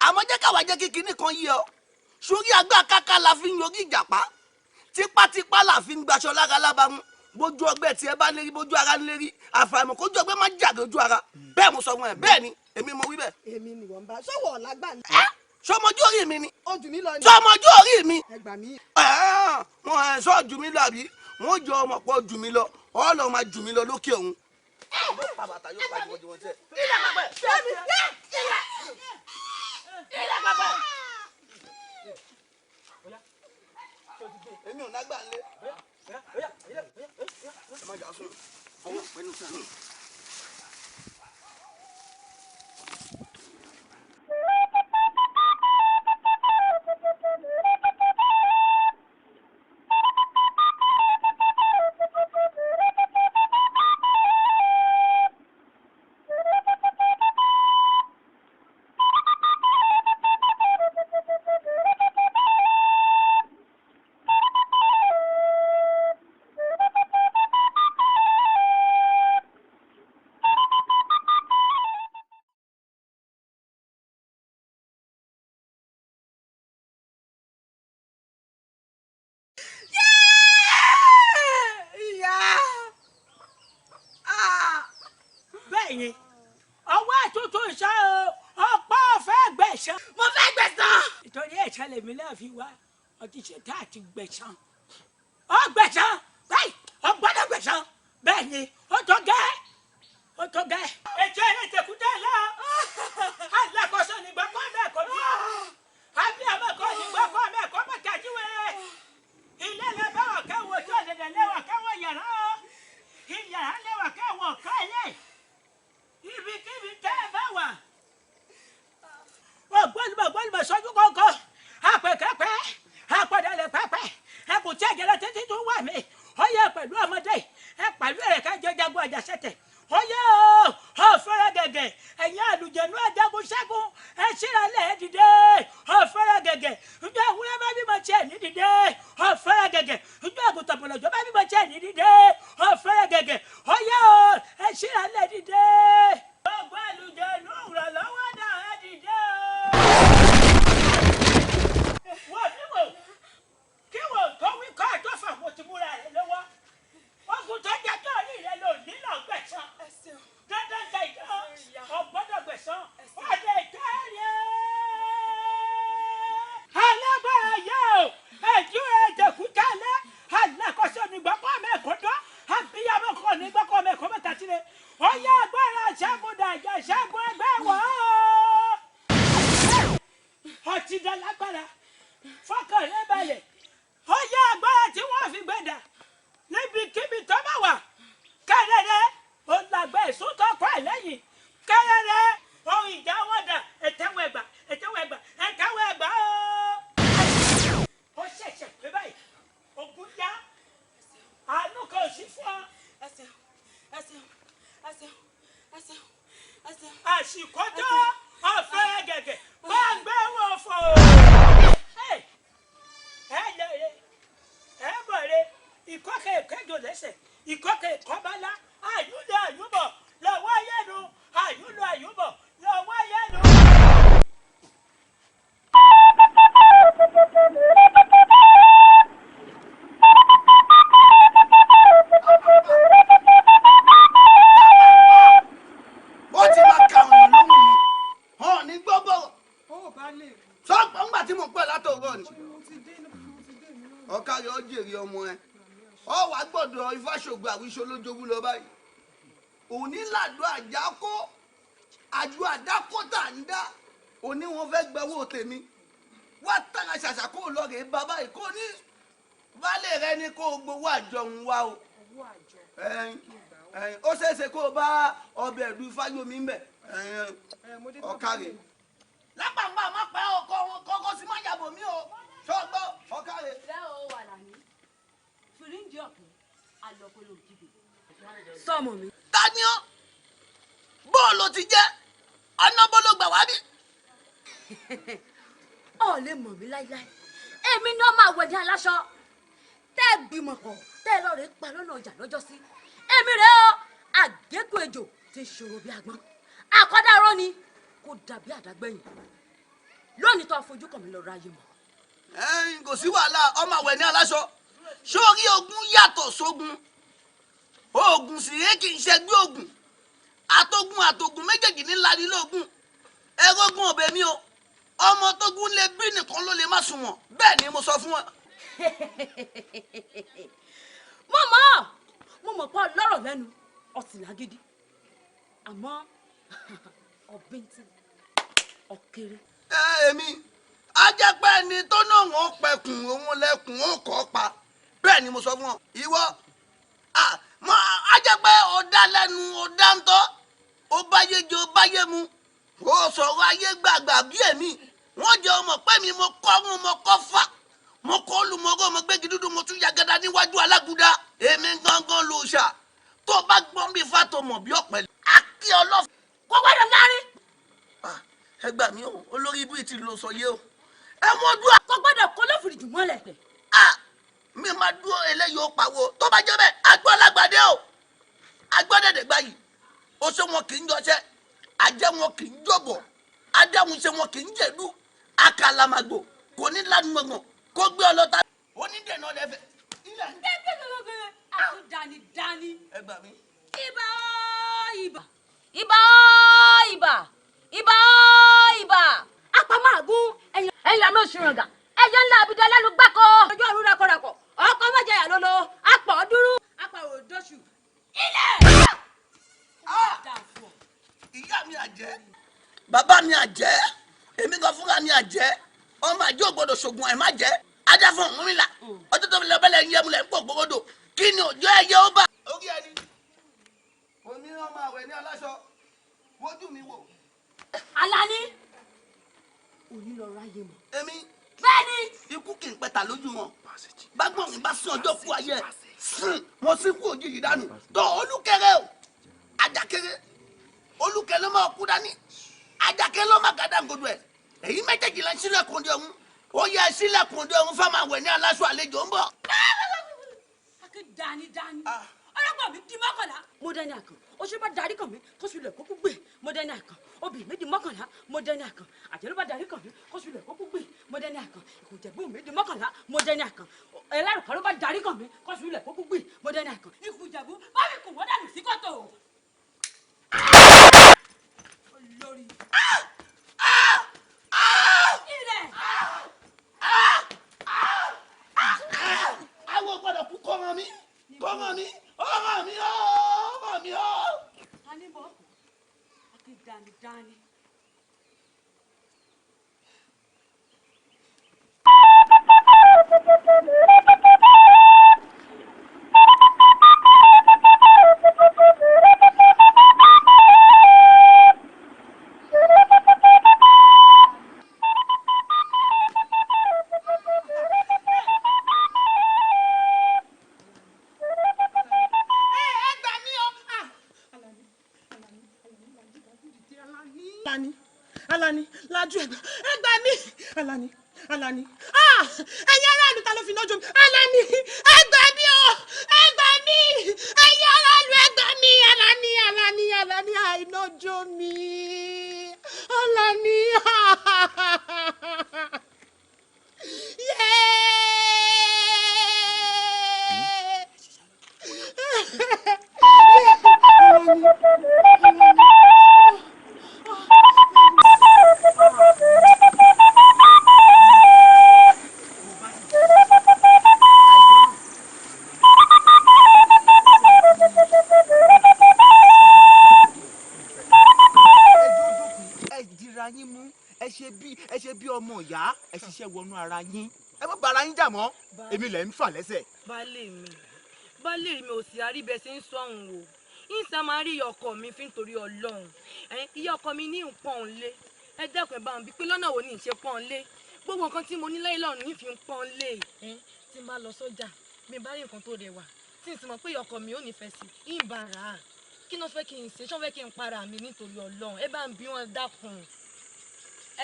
àmọ́ jẹ́ káwa jẹ́ kí kinní kan yí ọ sórí agbá káká la fi ń yorí ìjàpá tipátipá la fi ń gbaṣọ lára lábàámu bójú ọgbẹ́ tí ẹ bá lérí bójú ara ń lérí àfàìmọ̀ kójú ọgbẹ́ má jà lójú ara bẹ́ẹ̀ mo sọ fún ẹ bẹ́ẹ̀ ni èmi mo wí bẹ́ẹ̀. èmi ni wọ́n bá sọ́wọ́ ọ̀làgbà ni. sọmọjú orí mi ni. ojú mi lọ ni. sọmọjú orí mi. ẹgbà mi. wọn ẹ sọ jù mí lọ àbí wọn jọ ọmọ pọ jù mí lọ ọlọ máa jù mí lọ lókè òun. èmi ò nágbà lé. ẹ má jà sùn ọwọ́ pẹ̀lú sẹ́nu. bẹ́ẹ̀ni ọwọ́ àtúntò ṣá o ọ̀pọ̀ fẹ́ gbẹ̀san. mo fẹ́ gbẹ̀san. ìtọ́jú ẹ̀ṣẹ̀ lèmi náà fi wá ọtí ṣe tá àti gbẹ̀san ọ gbẹ̀san báyìí ọ gbọ́dọ̀ gbẹ̀san bẹ́ẹ̀ni ó tó gẹ́ ó tó gẹ́. ètò ẹ̀rẹ́ tẹ̀kútẹ́ lọ alákòóso nígbà kọ́ mẹ́kọ̀ọ́ bí àbí àmọ́kọ́ nígbà kọ́ mẹ́kọ̀ọ́ mẹ́kàjíwẹ̀ ilé lẹ́bàá kẹ́wọ́ tó dẹ̀dẹ̀ lẹ́wọ̀ kẹ́wọ́ yàrá ìyàrá lẹ́wọ̀ kẹ́wọ́ kọ́lẹ̀ ibikíbi tẹ́ ẹ bá wà. gbọ́dọ̀ sọ́jú kọ̀ọ̀kan àpèkẹ́pẹ́ àpọ̀dẹ̀lẹ̀ pẹ́pẹ́ ẹkùn tí ẹ̀jẹ̀ títí tó wà mí ó yẹ pẹ̀lú ọmọdé ẹ pẹ̀lú ẹ̀ka jẹjagun àjàṣẹ́tẹ̀ ó yẹ ó fẹ́rẹ́ gẹ̀gẹ̀ ẹ̀yin àlùjẹ̀nú ajagun ṣẹ́gun ẹ ṣíra lẹ̀ dìde ó fẹ́rẹ́ gẹ̀gẹ̀ njọ́ ewúrẹ́ bá bímọ tiẹ̀ ní dìde ó fẹ́rẹ́ gẹ̀gẹ̀ njọ́ àgùntàn bọ̀lọ̀jọ́ bá bímọ tiẹ̀ ní dìde ó fẹ́rẹ́ gẹ̀gẹ̀ ó yẹ ẹ ṣíra lẹ̀ dìde. gbogbo àlùjẹ̀nú ìrànlọ́wọ́ náà ẹ dìde o. wọ́n ní wò kí wò tó wí kọ́ àsìkò ọ̀fẹ́ gẹ̀gẹ̀ bá gbé wọn fò. ẹ lè ẹ bọ̀rẹ̀ ìkọ́kẹ́ ìkẹ́jọ lẹ́sẹ̀ ìkọ́kẹ́ ìkọ́bálá àyúlò àyúbọ̀ lọ́wọ́ yẹnu àyúlò àyúbọ̀ lọ́wọ́ yẹnu. ó ti máa ka òyìn lóhùn mi hàn ní gbogbo sọ́ọ̀pọ̀ ńgbà tí mo pẹ́ látọ̀rọ̀ ni ọ̀ka rẹ̀ ó jèrè ọmọ ẹ ọ wàá gbọ́dọ̀ ifáṣọ̀gbọ̀ àwíṣọ lójoogun lọ báyìí òní làdó àjákó àjọ àdákó tà ń dá òní wọn fẹ́ gbẹ́wò tèmi wá tàrà ṣàṣà kó lọ rèé bàbá yìí kó ní baálé rẹ ní kó gbowó àjọ ń wá o ó ṣeéṣe kó o bá ọbẹ̀ ìlú Ifáyọ̀mí ń bẹ̀ ọ̀kàrẹ̀ lápapọ̀ àmọ́ pẹ́ kọ́kọ́ sí máa yàbò mí o ṣọ́gbọ́ ọ̀kàrẹ̀. bẹ́ẹ̀ o wà lánìí fìríǹjì ọ̀pẹ alọ́kọ́lọ́ òjìgbè sọmọ mi. taniọ́ bóòlù ti jẹ́ anábọ́lọ́ gbà wá bí. ọ̀ lè mọ̀ mí láíláí èmi náà máa wẹ̀ ní aláṣọ tẹ́ ẹ gbìmọ̀ pọ̀ tẹ́ ẹ lọ́ọ́ rẹ̀ pa lọ́nà ọjà lọ́jọ́ sí èmi rẹ̀ ọ́ àgékù ejò ti ṣòro bí agbọ́n àkọ́dárọ́ ni kò dàbí àdágbẹ́yìn lónìí tó fojú kàn mí lọ ráyè mọ́. kò sí wàhálà ọmọ àwẹ̀ ní aláṣọ sórí ogun yàtọ̀ sógun oògùn sì ré kì í ṣẹgbẹ́ oògùn àtògùn méjèèjì ní lanilógún ẹrógún ọbẹ̀ mi o ọmọ tógun lè bí nìkan ló lè má sùn wọ̀n bẹ́ẹ̀ ni mo sọ fún wọn. mo mọ̀ pé ọlọ́rọ̀ lẹ́nu ọ̀sìn lágídí àmọ́ ọ̀bẹ́ntì ọ̀kẹ́rẹ́. èmi ajẹ́pẹ́ ẹni tó náà wọ́n pẹ̀kùn òun lẹ́kùn ó kọ́ pa bẹ́ẹ̀ ni mo sọ fún ọ ìwọ ajẹ́pẹ́ ọ̀dà lẹ́nu ọ̀dà ń tọ́ ó báyé jẹ ó báyé mu ó sọ̀rọ̀ ayé gbàgbà bí èmi wọ́n jẹ́ ọmọ pé mi mo kọ́ ọ́rùn mo kọ́ fà mo kọ́ olùmọ̀rọ̀ mo gbégi dúdú mo tún yàgàdà níwájú alágùdá èmi gángan ló ṣà tó bá gbọ́n bí fàtọ̀mọ̀ bí ọ̀pẹ̀lẹ̀ àkí ọlọ́fà kó gbọ́dọ̀ lárí. ẹ gbà mí o olórí ibú ti lọ sọ yé o ẹ mọ dúró. kó gbọ́dọ̀ kó lófìrí jù mọ́lẹ̀. mi máa dúró eléyìí ó pawó tó bá jẹ́ bẹ́ẹ̀ agbọ́ alágbàdé o agbọ́dẹ̀dẹ̀ gbà yìí ó ṣe wọn kì í jọṣẹ́ ajẹ́ wọn kì í jọ̀bọ̀ adáhùn ṣe wọn kì í jẹ̀dú akàlàmàgbò kò ní lánàá kó gbé ọlọ́ta onídẹ̀ẹ́nà lẹ́fẹ̀ẹ́. àti dání. ẹ gbà mí. ibà ibà ibà ibà ibà apamaagun ẹyin àmì òṣùràngà ẹyẹ ńlá abidjan lẹnu gbáko ojú ọ̀run rakọrakọ ọkọ mẹjẹyà lọlọ apọ dúró apọ òdòṣù ilẹ̀. ìyá mi àjẹ́ bàbá mi àjẹ́ èmi kan fúnra mi àjẹ́ ọmọ àjẹ́ ò gbọdọ̀ ṣògùn ẹ̀ má jẹ́ ajá fún òun rìnlá ọjọ́ tó fi lọ bẹ́lẹ̀ ń yẹmu lẹ̀ ń pò gbogbo kí ni òjò ẹ̀yẹ ó bà. orí ẹni omi ọmọ àwẹ̀ ní aláṣọ wojú mi wò. Alani òní lọ ráyè mọ. èmi bẹ́ẹ̀ni. ikú kì í pẹ̀tà lójú wọn bágbọ́n mi bá sún ọjọ́ kú ayé mo sì kú òjijì dànù tó olúkẹrẹ o ajakẹrẹ olúkẹ ló máa kú dání ajakẹ ló máa gàdá ngodo ẹ èyí méjèèjì la sílẹ̀kùn de ọ̀hún ó yẹ sílẹ̀kùn de ọ̀hún fáwọn àwẹ̀ ní aláṣọ àlejò ń bọ̀. akẹ́ dání ọlọ́gbọ̀n mi di mọ́kànlá mo dání àkàn oṣù bá darí kàn mí kóṣù lẹ̀ kókó gbé mo dání àkàn obì mi di mọ́kànlá mo dání àkàn àjẹlú bá darí kàn mí kóṣù lẹ̀ kókó gbé mo dání àkàn ìkùjẹ̀bú mi di mọ́kànlá mo dání àkàn ẹlẹ́rìí ló bá darí kàn mí kóṣù lẹ̀ kókó gbé mo dání àkàn ìkùjẹ̀bú bá mi kù wọ́n dànù sí kòtò. olórí ilẹ̀. àwọn gbọ́dọ̀ kú kọ́mọ mi ọmọ mi. a ní bọ́ àti dání. Alani Alani lájú ẹgbà mi Alani Alani ẹ̀yin aráàlú ta ló fi náà jó mi Alani ẹgbà mi o ẹgbà mi ẹ̀yin aráàlú ẹgbà mi Alani Alani Alani àìná jó mi Alani ẹ ṣe bí ọmọ ìyá ẹ ṣiṣẹ́ wọnú ara yín ẹ má bára yín jà mọ́ èmi lẹ̀ ń fà lẹ́sẹ̀. baálé mi ò sí àríbẹ̀ sí ń sọ̀hún o ìsàn máa rí ọkọ mi fi ń torí Ọlọ́run ìyá ọkọ mi ní nǹkan òǹlé ẹ dẹ́kun ẹ bá ń bí pé lọ́nà wo ni ìṣe pọ́n lé gbogbo nǹkan tí mo ní lẹ́yìn lọ́run ní fi ń pọ́n lé tí n bá lọ sọ́jà mi bá rí nǹkan tó rẹwà tí n sì mọ̀ pé ìyá ọkọ mi ò nífẹ̀ẹ́ sí ìbára kí ló fẹ́ kí n ṣe ṣọ́ fẹ́ kí n para mi nítorí Ọlọ́run ẹ bá ń bí wọn dákun.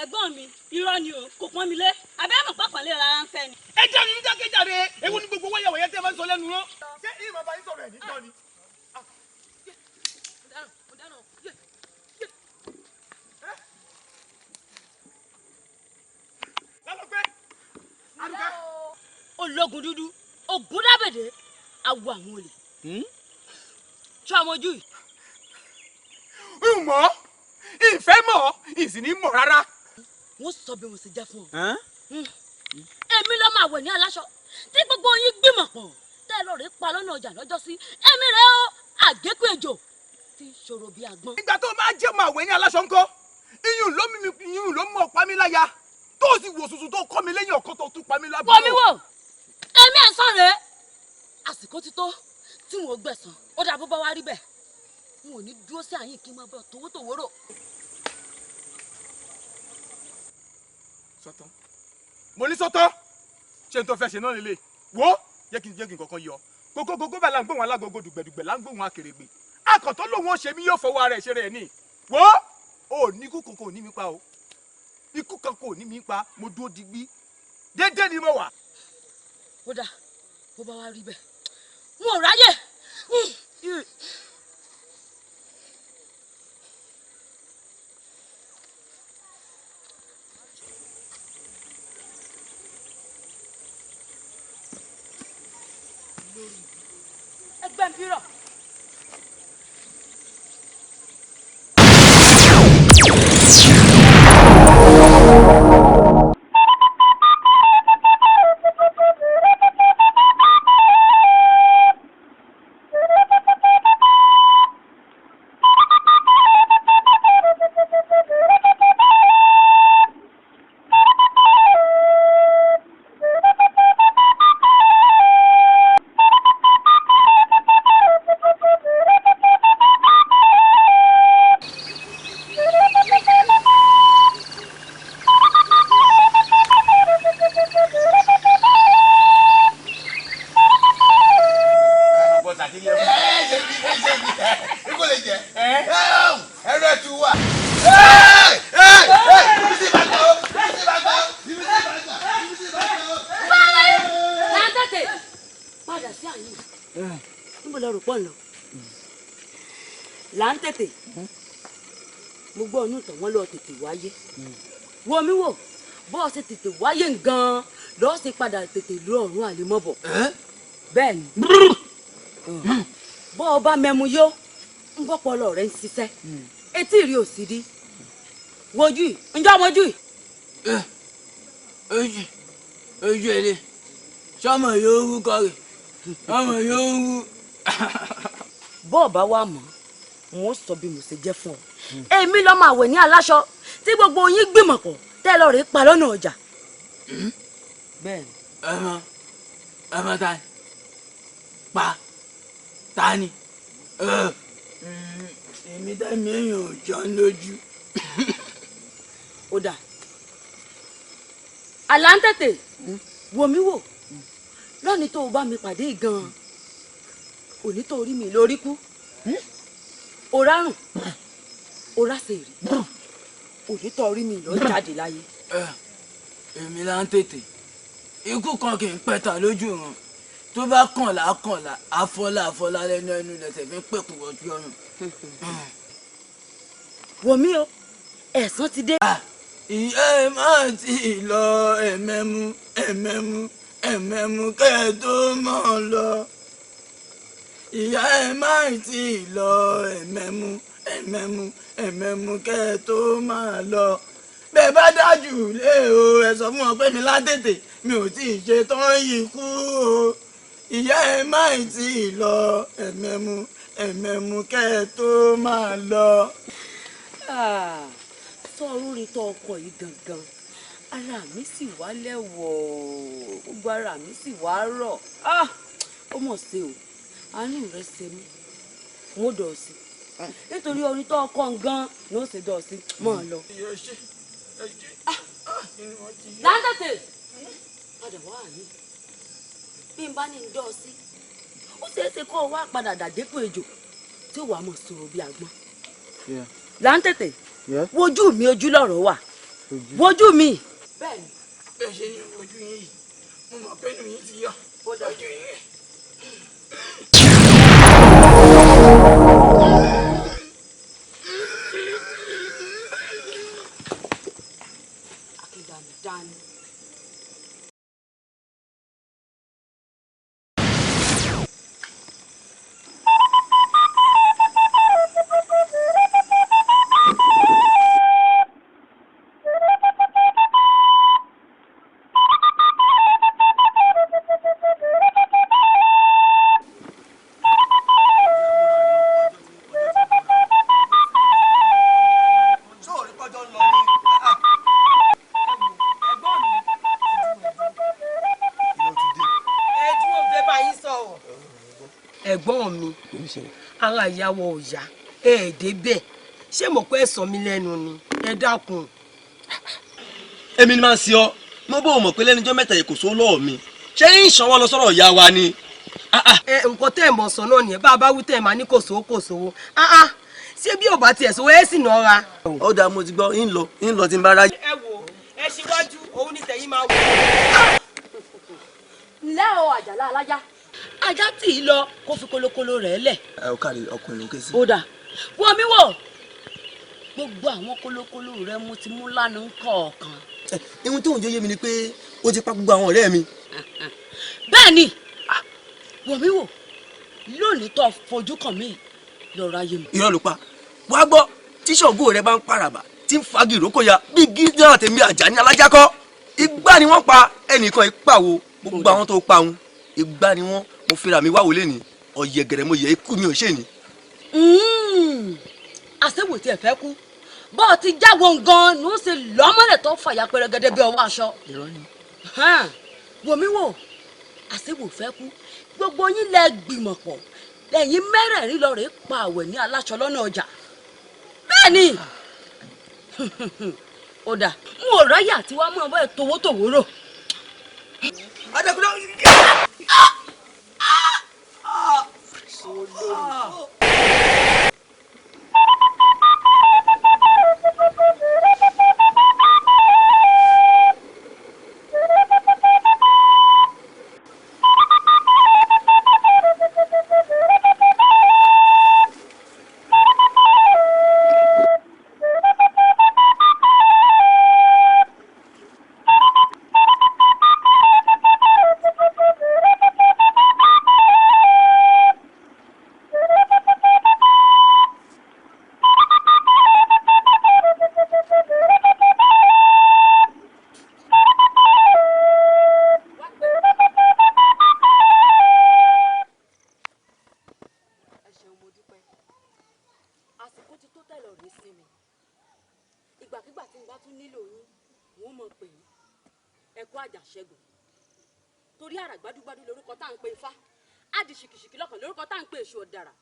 Ẹ̀gbọ́n mi irọ́ ni o kò pọ́n mi lé abẹ́rẹ́ mọ̀ pápá lé rárá ń fẹ́ ni. ẹ jẹ́ ní jákèjàre ewu ni gbogbo wáyà wọ̀nyẹ́ tẹ́ máa ń sọ lẹ́nu rán ṣé ìmọ̀ bá yín sọ̀rọ̀ ẹ̀ ní tán ni. ológun dúdú ogun dábèdè awo àwọn olè tí ọmọ ojú yìí. mọ̀ ìfẹ́ mọ̀ ìsìn ní mọ̀ rárá. wọ́n sọ bí mo ṣe jẹ́ fún ọ. èmi ló máa wẹ̀ ní aláṣọ tí gbogbo yín gbìmọ̀ pọ̀ tẹ́ ẹ lọ rèé pa lọ́nà ọjà lọ́jọ́ sí èmi rẹ̀ ó àgékù ejò tí ṣòro bí agbọ́n. ìgbà tó máa jẹ́ máa wẹ̀ ní aláṣọ ńkọ́ iyùn ló mọ̀ pa mí láya tó sì wò sùsù tó kọ́ mi lẹ́yìn ọkọ tó tún pa mí lábúrò. wọ́n mi wò èmi ẹ̀sán rẹ̀ àsìkò ti tó tí wọn ò gbẹ̀sán ó dà bó bá wá rí bẹ́ẹ̀ n ò ní dúró sí àyín kí n máa bọ̀ tòwótòwórò. sọtán mo ní sọtán ṣé n tó fẹ́ ṣe náà lélẹ̀ wo jẹ́ kí n kọ̀ọ̀kan yọ gbogbo bá láǹgbóhùn alágogo dùgbẹ̀dùgbẹ̀ láǹgbóhùn akèrègbè akọ̀tọ́ lòun ó ṣe mí yóò fọwọ́ ara ẹ̀ ṣe rẹ̀ ní wo ò ní ikú kankan ò ní mi pa o ikú kankan ò ní mi pa mo dúró digbí déédéé ni mo wà. ó dà bó bá wá rí bẹ́ẹ̀ n ò ráyè. ẹgbẹ́ ń pírọ̀. wo mi wò bó ṣe tètè wáyé gan lọ́ọ́ ṣe padà tètè lọ ọ̀run àlèmọ́bọ̀ bẹ́ẹ̀ ni bó o bá mẹ́mu yó ń bọ́pọ̀lọ rẹ̀ ń ṣiṣẹ́ etí rí ò sí rí wojú yìí ǹjọ́ mojú yìí. ojú ẹ̀ lé sọmọ yóò wú kọrì ọmọ yóò wú. bó o bá wà mọ́ n ó sọ bí mo ṣe jẹ́ fún ọ èmi lọ́ máa wẹ̀ ní aláṣọ tí gbogbo yín gbìmọ̀ pọ̀ tẹ́ lọ rèé pa lọ́nà ọjà. bẹ́ẹ̀ni. ọmọ ta ni pa ta ni èmi tẹ́mi èèyàn ò jọ lójú. ó dà àlà ń tètè wò mí wò lónìí tó o bá mi pàdé gan-an òní tó rí mi lórí kú òrárùn òrásèrè onítọ̀ rí mi lọ jáde láyé. èmi là ń tètè ikú kan kì í pẹ́ta lójú wọn tó bá kànlá àfọlá lẹ́nu ẹnu lẹ́sẹ̀ fi ń pèkú ọjọ́ ọ̀run. wòmí o ẹ̀san ti dé. ìyá ẹ máa ti lọ ẹ̀mẹ́mú kẹ́ ẹ tó mọ̀ lọ. ìyá ẹ máa ti lọ ẹ̀mẹ́mú kẹ́ ẹ tó máa lọ. bẹ́ẹ̀ bá dájú lé o ẹ sọ fún wọn pé mi látètè mi ò tí ì ṣe tán yìí kú o. ìyá ẹ máa ti lọ ẹ̀mẹ́mú kẹ́ ẹ tó máa lọ. sọ orin tó ọkọ yìí gangan ara mi sì wá lẹ́wọ̀ gbogbo ara mi sì wá rọ̀ ó mọ̀ sí o àánú rẹ ṣe mí mo dọ̀ sí nítorí orin tó ọkọ gan ni ó ṣe dọ̀ sí mọ́ ọ lọ. láńtẹ̀tẹ̀ padà wá àní bí n bá ní dọ̀ sí ó ṣeé ṣe kó o wá padà dàdépò ejò tí ó wàá mọ̀ sọ̀rọ̀ bí agbọ́n. láńtẹ̀tẹ̀ wojú mi ojú lọ́rọ̀ wà wojú mi. bẹ́ẹ̀ni. bẹ́ẹ̀ ṣe ní ojú yín yìí mo mọ̀ pé inú yín ti yọ ojú yín. akíndàní. ẹ̀gbọ́n mi ara ìyàwó ọ̀yà ẹ̀ẹ́dẹ́ bẹ́ẹ̀ ṣé mo pẹ́ sọ mí lẹ́nu ni ẹ dákun. èmi ni máa ń ṣe ọ mo bó o mọ̀ pé lẹ́nujọ́ mẹ́ta yìí kò sówó lọ́wọ́ mi ṣé ń ṣọwọ́ lọ sọ́rọ̀ ìyá wa ni. nǹkan tẹ́ ẹ̀ mọ̀ sọ náà nìyẹn bá a bá wí tẹ́ ẹ̀ máa ní kò sówó ṣé bí ò bá tiẹ̀ sówó ẹ̀ sì nọ́ra. ó dáa mo ti gbọ́ ń lọ tí n bá ráyè. ẹ wo ẹ ṣíwájú òun ni tẹ̀yìn máa wò. ǹlẹ́ o àjàlá alájá ajá tì í lọ kó fi kolokolo rẹ̀ lẹ̀. ẹ ò kárí ọkùnrin ló ké sí. ó dà wọ́n mi wò gbogbo àwọn kolokolo rẹ̀ mo ti mú lánàá kọ̀ọ̀kan. ihun tó ń jẹ́ yé mi ni pé ó ti pa gbogbo àwọn ọ̀rẹ́ mi. bẹ́ẹ̀ ni wọ́n mi wò lónìí tó fojú kàn mí lọ́ọ́ ayé mi. irọ́ ló pa wá gbọ́ tí Ṣàngó rẹ bá ń paraba tí ń fagi ìrókò ya bí gíga tèmi Àjàní alájákọ́ igbá ni wọ́n pa ẹnìkan ìpàwọ́ gbogbo àwọn tó pa òun igbá ni wọ́n mo fira mi wá wọlé ni ọ̀yẹ̀gẹ̀rẹ̀ mo yẹ ikú mi ò ṣe ni. àṣewò tí ẹ fẹ́ kú bọ́ọ̀ ti jáwọ́ gan ni ó ṣe lọ́mọ́lẹ̀ tó fàyà pẹrẹgẹdẹ bí ọwọ́ aṣọ. wò mí wò àṣewò fẹ́ kú gbogbo yín lẹ gbìmọ̀ pọ̀ lẹ́yìn mẹ́rẹ̀ẹ̀rin lọ rèé pa àwẹ̀ ní aláṣọ lọ́nà ọjà bẹ́ẹ̀ ni ó dà n ò ráyè àti wá mú ọmọ ẹ̀ tòwótòwó rò. torí àràgbádúgbádú lórúkọ tá à ń pe ifá á di ṣìkìṣìkì lọ́kàn lórúkọ tá à ń pe èṣù ọ̀dàrà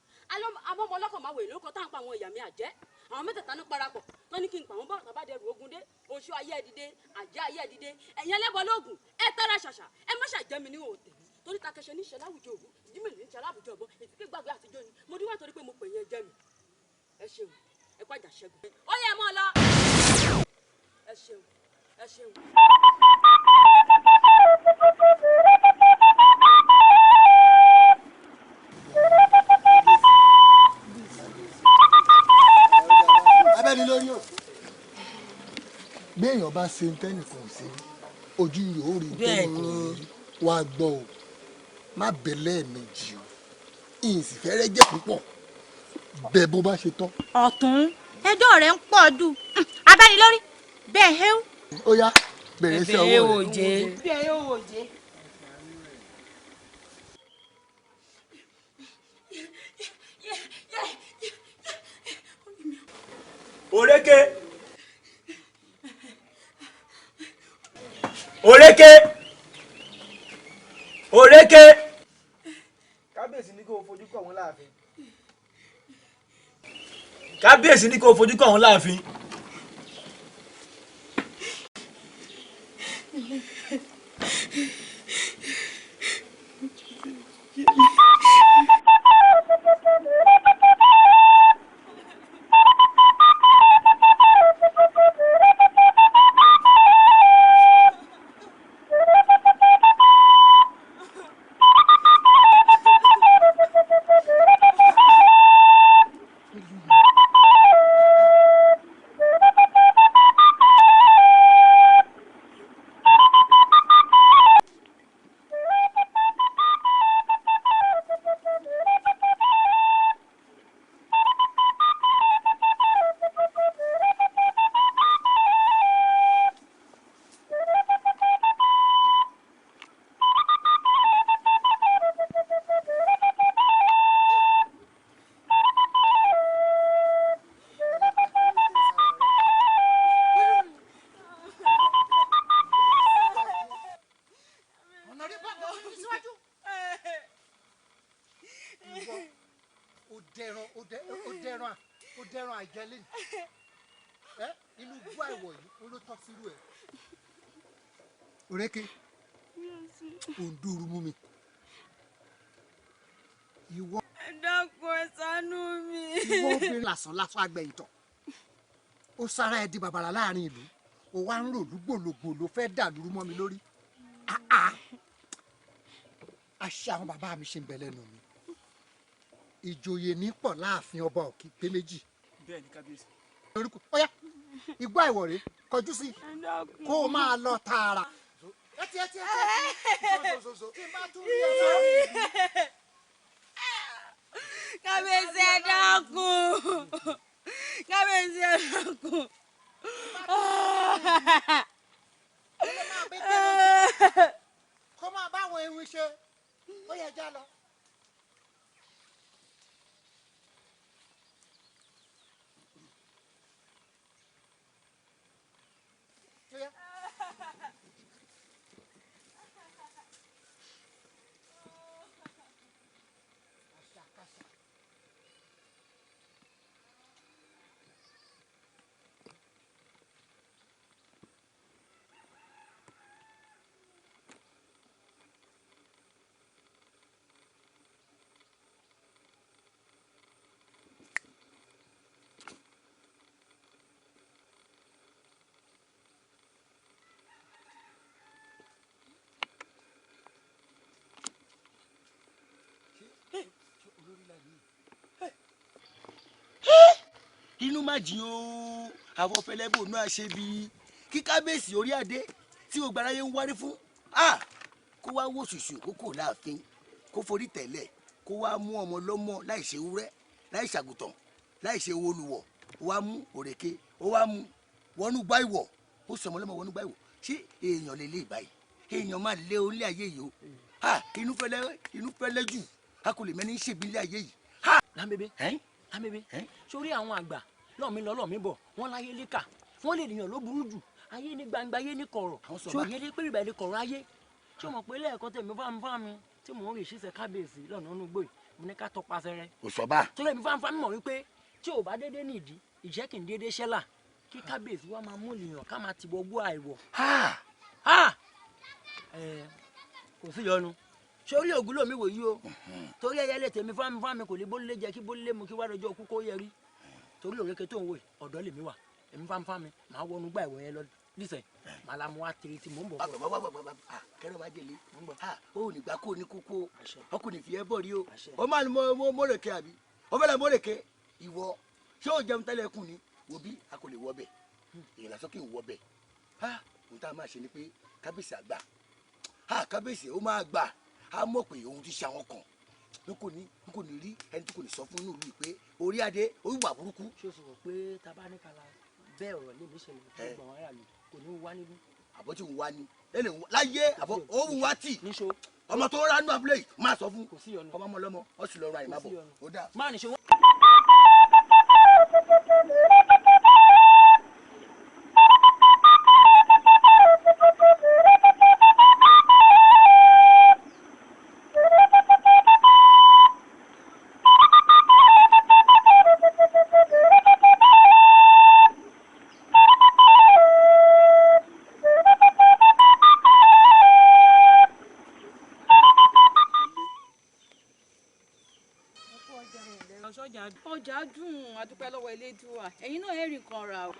amọ́mọ ọlọ́kàn máa wẹ̀ lórúkọ tá à ń pa àwọn ìyá mi àjẹ́ àwọn mẹ́tẹ̀ẹ̀ta ní parapọ̀ tó ní kí n pa àwọn bọ́ọ̀lù tàbá dẹrù ogun dé oṣù ayé ẹ̀dìdé àjẹ́ ayé ẹ̀dìdé ẹ̀yin ẹlẹ́bọ̀ lóògùn ẹ tẹ́ra ṣàṣà ẹ má ṣàjẹ́mi ní òòtẹ̀ torí takẹsẹ ní ìṣẹ̀lẹ̀ àwùjọ òru ìdímẹ̀lì ní ìṣẹ̀lẹ̀ àwùjọ ọ̀bọ ètùkẹ́ gbàgbé àtijọ́ ni mo ní wá torí pé mo pè yẹn jẹ́ mi ẹ ṣeun ẹ pàjà ṣẹ́gun ó yẹ mọ́ ọ lọ. ẹ ṣeun ẹ ṣeun. abẹ́ni lórí o. bí èèyàn bá ṣe ń tẹ́nìkan ṣe ojú rẹ̀ ó rí tẹ́nìkan rí wá gbọ́ o má bẹ̀lẹ́ méjì o ìyìn sì fẹ́rẹ́ jẹ́ púpọ̀ bẹ́ẹ̀ bó bá ṣe tán. ọ̀tún ẹjọ́ rẹ̀ ń pọ̀ jù abánilórí bẹ́ẹ̀ hẹ́wù. ó yá bẹ̀rẹ̀ sí ọwọ́ rẹ̀. bẹ́ẹ̀ yóò wò jẹ́. Òrékè òrékè òrékè. kábíyèsí ní kó o fojú kọ̀ wọ́n láàfin. kábíyèsí ní kó o fojú kọ̀ wọ́n láàfin. ó dẹran àjẹlé ẹ inú bú àìwọ̀ yìí ló tọ́ sírú ẹ̀. Òrékè òǹdúrú mú mi. Ìwọ. Ẹ dákun ẹ ṣàánú mi. Ìwọ obìnrin lásán lásán agbẹ̀yìntàn. Ó sára ẹ di bàbàrà láàrin ìlú. Ó wá ń rò lúgbòlògbò ló fẹ́ dàlúrú mọ́ mi lórí. Àṣà àwọn bàbá mi ṣe ń bẹ lẹ́nu mi. Ìjòyè ní pọ̀ láàfin ọba òkè pé méjì. Bẹ́ẹ̀ni kábíyèsí. Lórúkọ ọyá igbó àìwọ̀rẹ́ kọjú sí kó o máa lọ tààrà. Ẹtí zozozo kí n bá tún rí ẹ sórí ìlú. Kábíyèsí ẹ dákun. Kábíyèsí ẹ dákun. Kó máa bá àwọn ewì ṣe ó yẹ já lọ. Inú má jìn o àwọn fẹlẹ́bù náà ṣe bí kí kábíyèsí orí adé tí o gbàráyé ń wárí fún kó wá wò ṣùṣù kókò láàfin kó forí tẹ̀lẹ̀ kó wá mú ọmọ lọ́mọ láì ṣe ewúrẹ́ láì ṣàgùtàn láì ṣe olùwọ̀ ó wá mú òrèké ó wá mú wọnú gbá ìwọ̀ ó sọmọ lọ́mọ wọnú gbá ìwọ̀ ṣé èèyàn lè lé ìbáyìí èèyàn máa lé orílẹ̀ ayé yìí o inú fẹ́lẹ́ jù a kò lè mẹ́ni ṣèbí ilé ayé yìí. lámbébé sórí àwọn àgbà lọ́ọ̀mí lọ́ọ̀mí bọ̀ wọ́n láyé lékà wọ́n lè nìyàn ló burú jù ayé ní gbangba ayé ní kọ̀rọ̀ sórí ilé pé ìbàdí kọ̀rọ̀ ayé tí o mọ̀ pé lẹ́ẹ̀kan tẹ̀mí fámi tí mò ń rìn ṣiṣẹ́ kábíyèsí lọ́nà ọ̀nù gbòì mo ní ká tọpasẹ̀ rẹ̀. òṣùbà. tó lẹ́mi fámi mọ̀ wípé tí o bá dédé nìdí ìjẹ́ kì í dédé ṣẹ́là kí kábíyèsí wa máa mú ènìyàn ká máa tìbọ̀ gbó àìwọ̀. kò sí yọnu sórí ògùn lómi wò yí o torí ẹyẹlé tèmi fámi kò lè bólúlé jẹ kí bólúlé mu kí wá lọ́jọ́ kú kó yẹ rí torí òrékè tó ń wò ọ̀dọ́ lèmi wà èmi fámi màá wọnú gbà ìwọ̀ yẹn lọ listen malamu wa tiri ti mo ń bọ̀. kẹrẹ má jẹlé ó nígbà kó ní kókó ọkùnrin fi ẹ bọ̀ rí o ó máa ní mọ́rẹ̀kẹ́ àbí ó fẹ́lẹ̀ mọ́rẹ̀kẹ́ ìwọ ṣé ó jẹun tẹ́lẹ̀ kù ni wo bí a kò lè wọ bẹ̀ èèyàn lásán kì í wọ bẹ̀ ohun tá a máa ṣe ni pé kábíyèsí àgbà kábíyèsí ó máa gbà á mọ̀ pé ohun ti ṣe àwọn kan n kò ní rí ẹni tí kò ní sọ fún inú ìlú pé orí adé ó wà burúkú. ṣé o sọ pé tabaníkàlà bẹ́ẹ̀ ọ̀rọ̀ lè mí ṣẹlẹ̀ tó gbọ̀n wáyà lò kò ní wá níbí. àbọ̀ tí ń wá ní ẹnì láyé àbọ̀ ó wù wá tì ọmọ tó ránú abúlé yìí máa sọ fún ọmọ ọmọlọmọ ó sì lọ ra ìmábọ̀ ó dà. máa ní ṣe wọ́n. ọjà dùn adúpẹ́ lọ́wọ́ Elédùà ẹ̀yin náà ẹ̀rì kan rà o.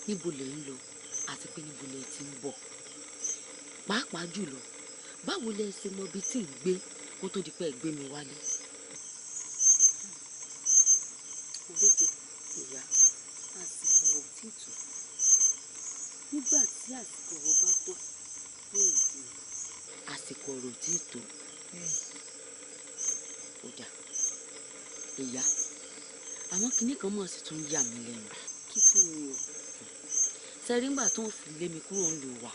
níbo lẹ ń lọ àti pé níbo lẹ ti ń bọ̀ pàápàá jùlọ báwo lẹ ṣe mọ ibi tí ń gbé kó tó di pé ẹ gbé mi wálé. òbéke ìyá àsìkò ò tí tó nígbà tí àsìkò ọ̀rọ̀ bá tó yóò di àsìkò ọ̀rọ̀ tí tó ọjà ìyá àwọn kinní kan mọ̀ sí tún yà mí lẹ́nu. kí tún ni o. sẹ́rí ńgbà tó ń fi lé mi kúrò ń lò wá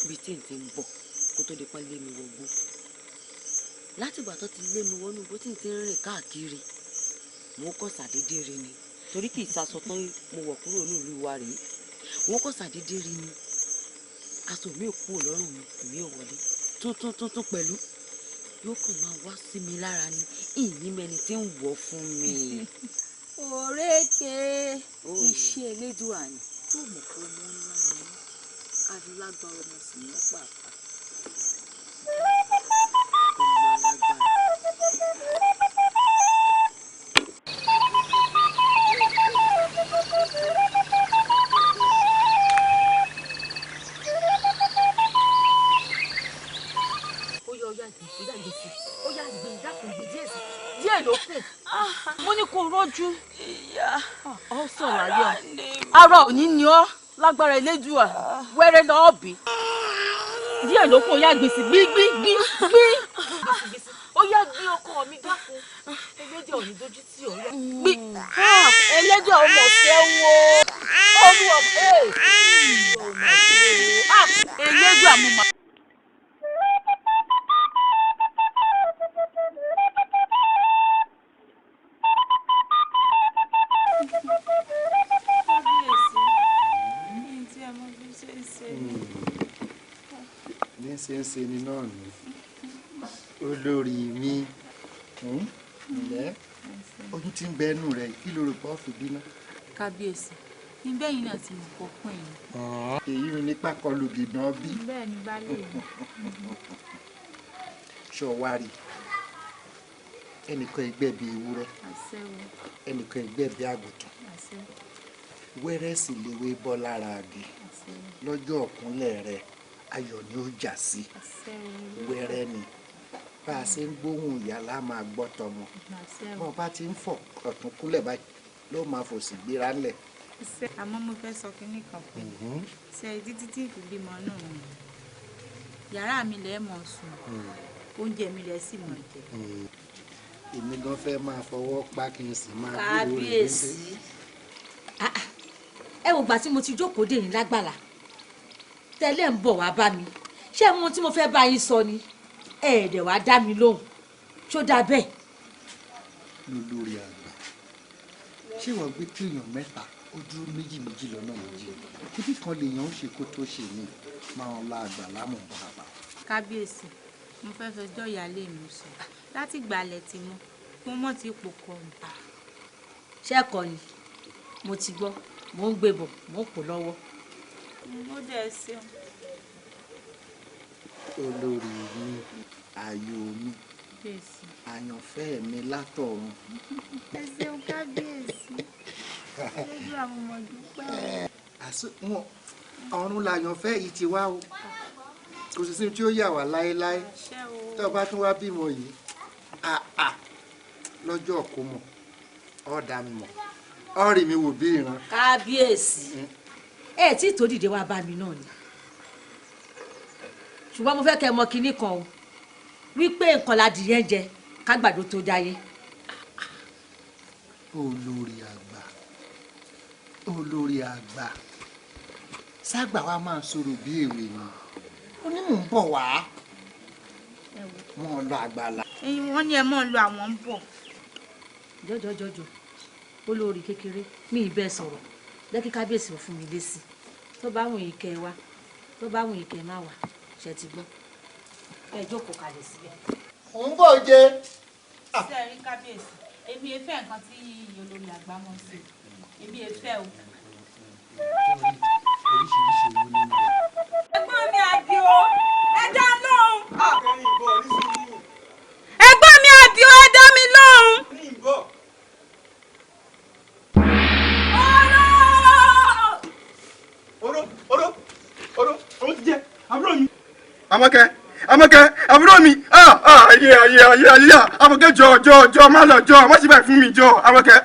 ibi tí n ti ń bọ̀ kó tó di pọ́n lé mi wọgbó látìgbà tó ti lé mi wọnú bó tí n ti ń rìn káàkiri mo kọ́ sàdédé rí ni torí kì í sasọ tán mo wọ̀ kúrò nílùú wa rèé mo kọ́ sàdédé rí ni aṣọ mi ò kúrò lọ́rùn mi ò wọlé tuntun pẹ̀lú yóò kàn máa wá sí mi lára ni ìní mẹni tí ń wọ̀ fún mi. òrékè iṣẹ́ Elédùà ni tó mọ̀ pé ọmọ ńlá ni alágbára ọmọ sì ní pàápàá ọmọ alágbára. díẹ̀ ló kù mo ní kó rọ́jú. ìyá ọ sọ láyọ̀ ara òní ni ọ lágbára Elédùà wẹ́rẹ́ lọ́ọ́ bí díẹ̀ ló kù ó yá gbèsè gbí ó yá gbé ọkọ mi dákun Elédùà òní dojú tì ọ gbí Elédùà ọmọ ọ̀sẹ̀ wo olúwa Elédùà mo máa. ṣe ń ṣe ni náà ni olórí mi ǹlẹ́ ojú tí ń bẹ ẹnu rẹ kí ló rò pé ó fi bínú. kábíyèsí níbẹ̀ yìí náà ti mọ̀ pọ̀ pín in. èyí ní pákọlù gìdán bí. bẹ́ẹ̀ ni baálé mi. ṣọwárì ẹnìkan ẹgbẹ́ bíi ewúrẹ́ ẹnìkan ẹgbẹ́ bíi àgùntàn wẹ́rẹ́ sì léwé bọ́ lára agi lọ́jọ́ ọ̀kúnlẹ̀ rẹ ayọ̀ ni ó jà sí wẹ́rẹ́ ni bá a ṣe ń gbóhùn ìyá la máa gbọ́ tọmọ bọ́n bá ti ń fọ̀ ọ̀tún kúnlẹ̀ báyìí ló máa fòsì gbéra ńlẹ̀. àmọ́ mo fẹ́ sọ kínní kan pé ṣe títí tí ìfìbímọ náà mi yàrá mi lẹ́ẹ̀ mọ̀ sùn oúnjẹ mi lẹ́ẹ̀ sì mọ̀ jẹ. èmi gan fẹ́ máa fọwọ́ pa kí n sì máa kábíyèsí ẹ wò gbà tí mo ti jókòó dè yín lágbàlá tẹ́lẹ̀ ń bọ̀ wá bá mi ṣé ohun tí mo fẹ́ bá yín sọ ni ẹ̀ẹ́dẹ̀ wá dá mi lóhùn ṣó dáa bẹ́ẹ̀. lólórí àgbà ṣé wọ́n gbé téèyàn mẹ́ta ó dúró méjì lọ́nà méjì ibi kan lèèyàn ń ṣe kó tó ṣe mí máa ń la àgbà lámọ̀ bàbá. kábíyèsí mo fẹ́ fẹjọ́ ìyáálé mi sọ láti gbàlẹ̀ tí mo mọ̀ tí ipò kọ mi. ṣẹ́ẹ̀kọ́ ni mo ti gbọ́ mo ń gbé bọ̀ mo ń pò lọ́wọ́. mo dẹ̀ ṣeun. olórí mi ayọ̀ mi àyànfẹ́ mi látọ̀run. ẹ ṣeun kábíyèsí lójú àwọn ọmọ dúpẹ́. ọ̀run làyànfẹ́ yìí ti wá o kò sì sí tí ó yà wá láéláé tó o bá tún wá bímọ yìí lọ́jọ́ kó mọ̀ ọ́ dá mi mọ̀ ọ́ rí mi wò bí ìran. kábíyèsí ẹ tí tó dìde wá bá mi náà ni ṣùgbọ́n mo fẹ́ kẹ́ ẹ mọ kinní kan o wípé nǹkan ládìyẹ ń jẹ kágbàdo tó dáyé. olórí àgbà ságbà wa máa sọ̀rọ̀ bí èwe ni ó ní mò ń bọ̀ wá wọn lọ àgbàlá. ẹyin wọn ní ẹ mọ lọ àwọn ń bọ̀. jọjọjọjọ olórí kékeré mi ì bẹ́ẹ̀ sọ̀rọ̀ lẹ́kí kábíyèsí ò fún mi lésì tó bá wùn yín kẹ́ ẹ wá tó bá wùn yín kẹ́ ẹ má wá ṣe ti gbọ́ ẹ jókòó kalẹ̀ síbẹ̀. ò ń bọ̀ jẹ. ṣe rí kábíyèsí èmi ẹ fẹ́ nǹkan tí olórí àgbà mọ̀ sí èmi ẹ fẹ́ o. oríṣiríṣi owó ní ìlú. ẹ̀gbọ́n mi Àdìó ẹ dá lóhùn. ẹ̀gbọ́n mi Àdìó ẹ dá mi lóhùn. Ọmọ ti jẹ àbúrò mi. Àmọ̀kẹ́ àbúrò mi ayé Àmọ̀kẹ́ jọ má lọ jọ má ṣe báyìí fún mi jọ Àmọ̀kẹ́.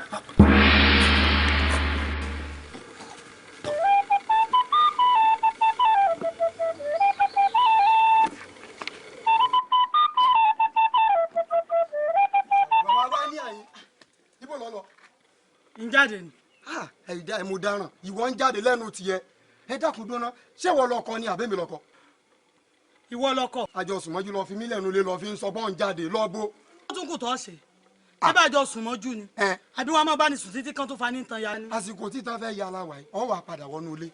Bàbá wa ní àyín ibo lọ lọ. ń jáde ni. ẹ̀dá ẹ̀ mo dáràn ìwọ ń jáde lẹ́nu tiẹ̀ ẹ dákun dúná ṣé ìwọ lọkọ ni àbẹ́mi lọkọ. ìwọ lọkọ. àjọ sùnmọ́jú lọ fi mí lẹ́nu lé lọ fi ń sọ bọ́ọ̀ ń jáde lọ́gbó. ó tún kù tó ṣe ṣé bá jọ sùnmọ́jú ni àbí wọn máa bá ní sùn títí kan tó fa ní tan ya ni. àsìkò tí tán fẹ́ ya aláwa yìí ọ̀ wà padà wọnú ilé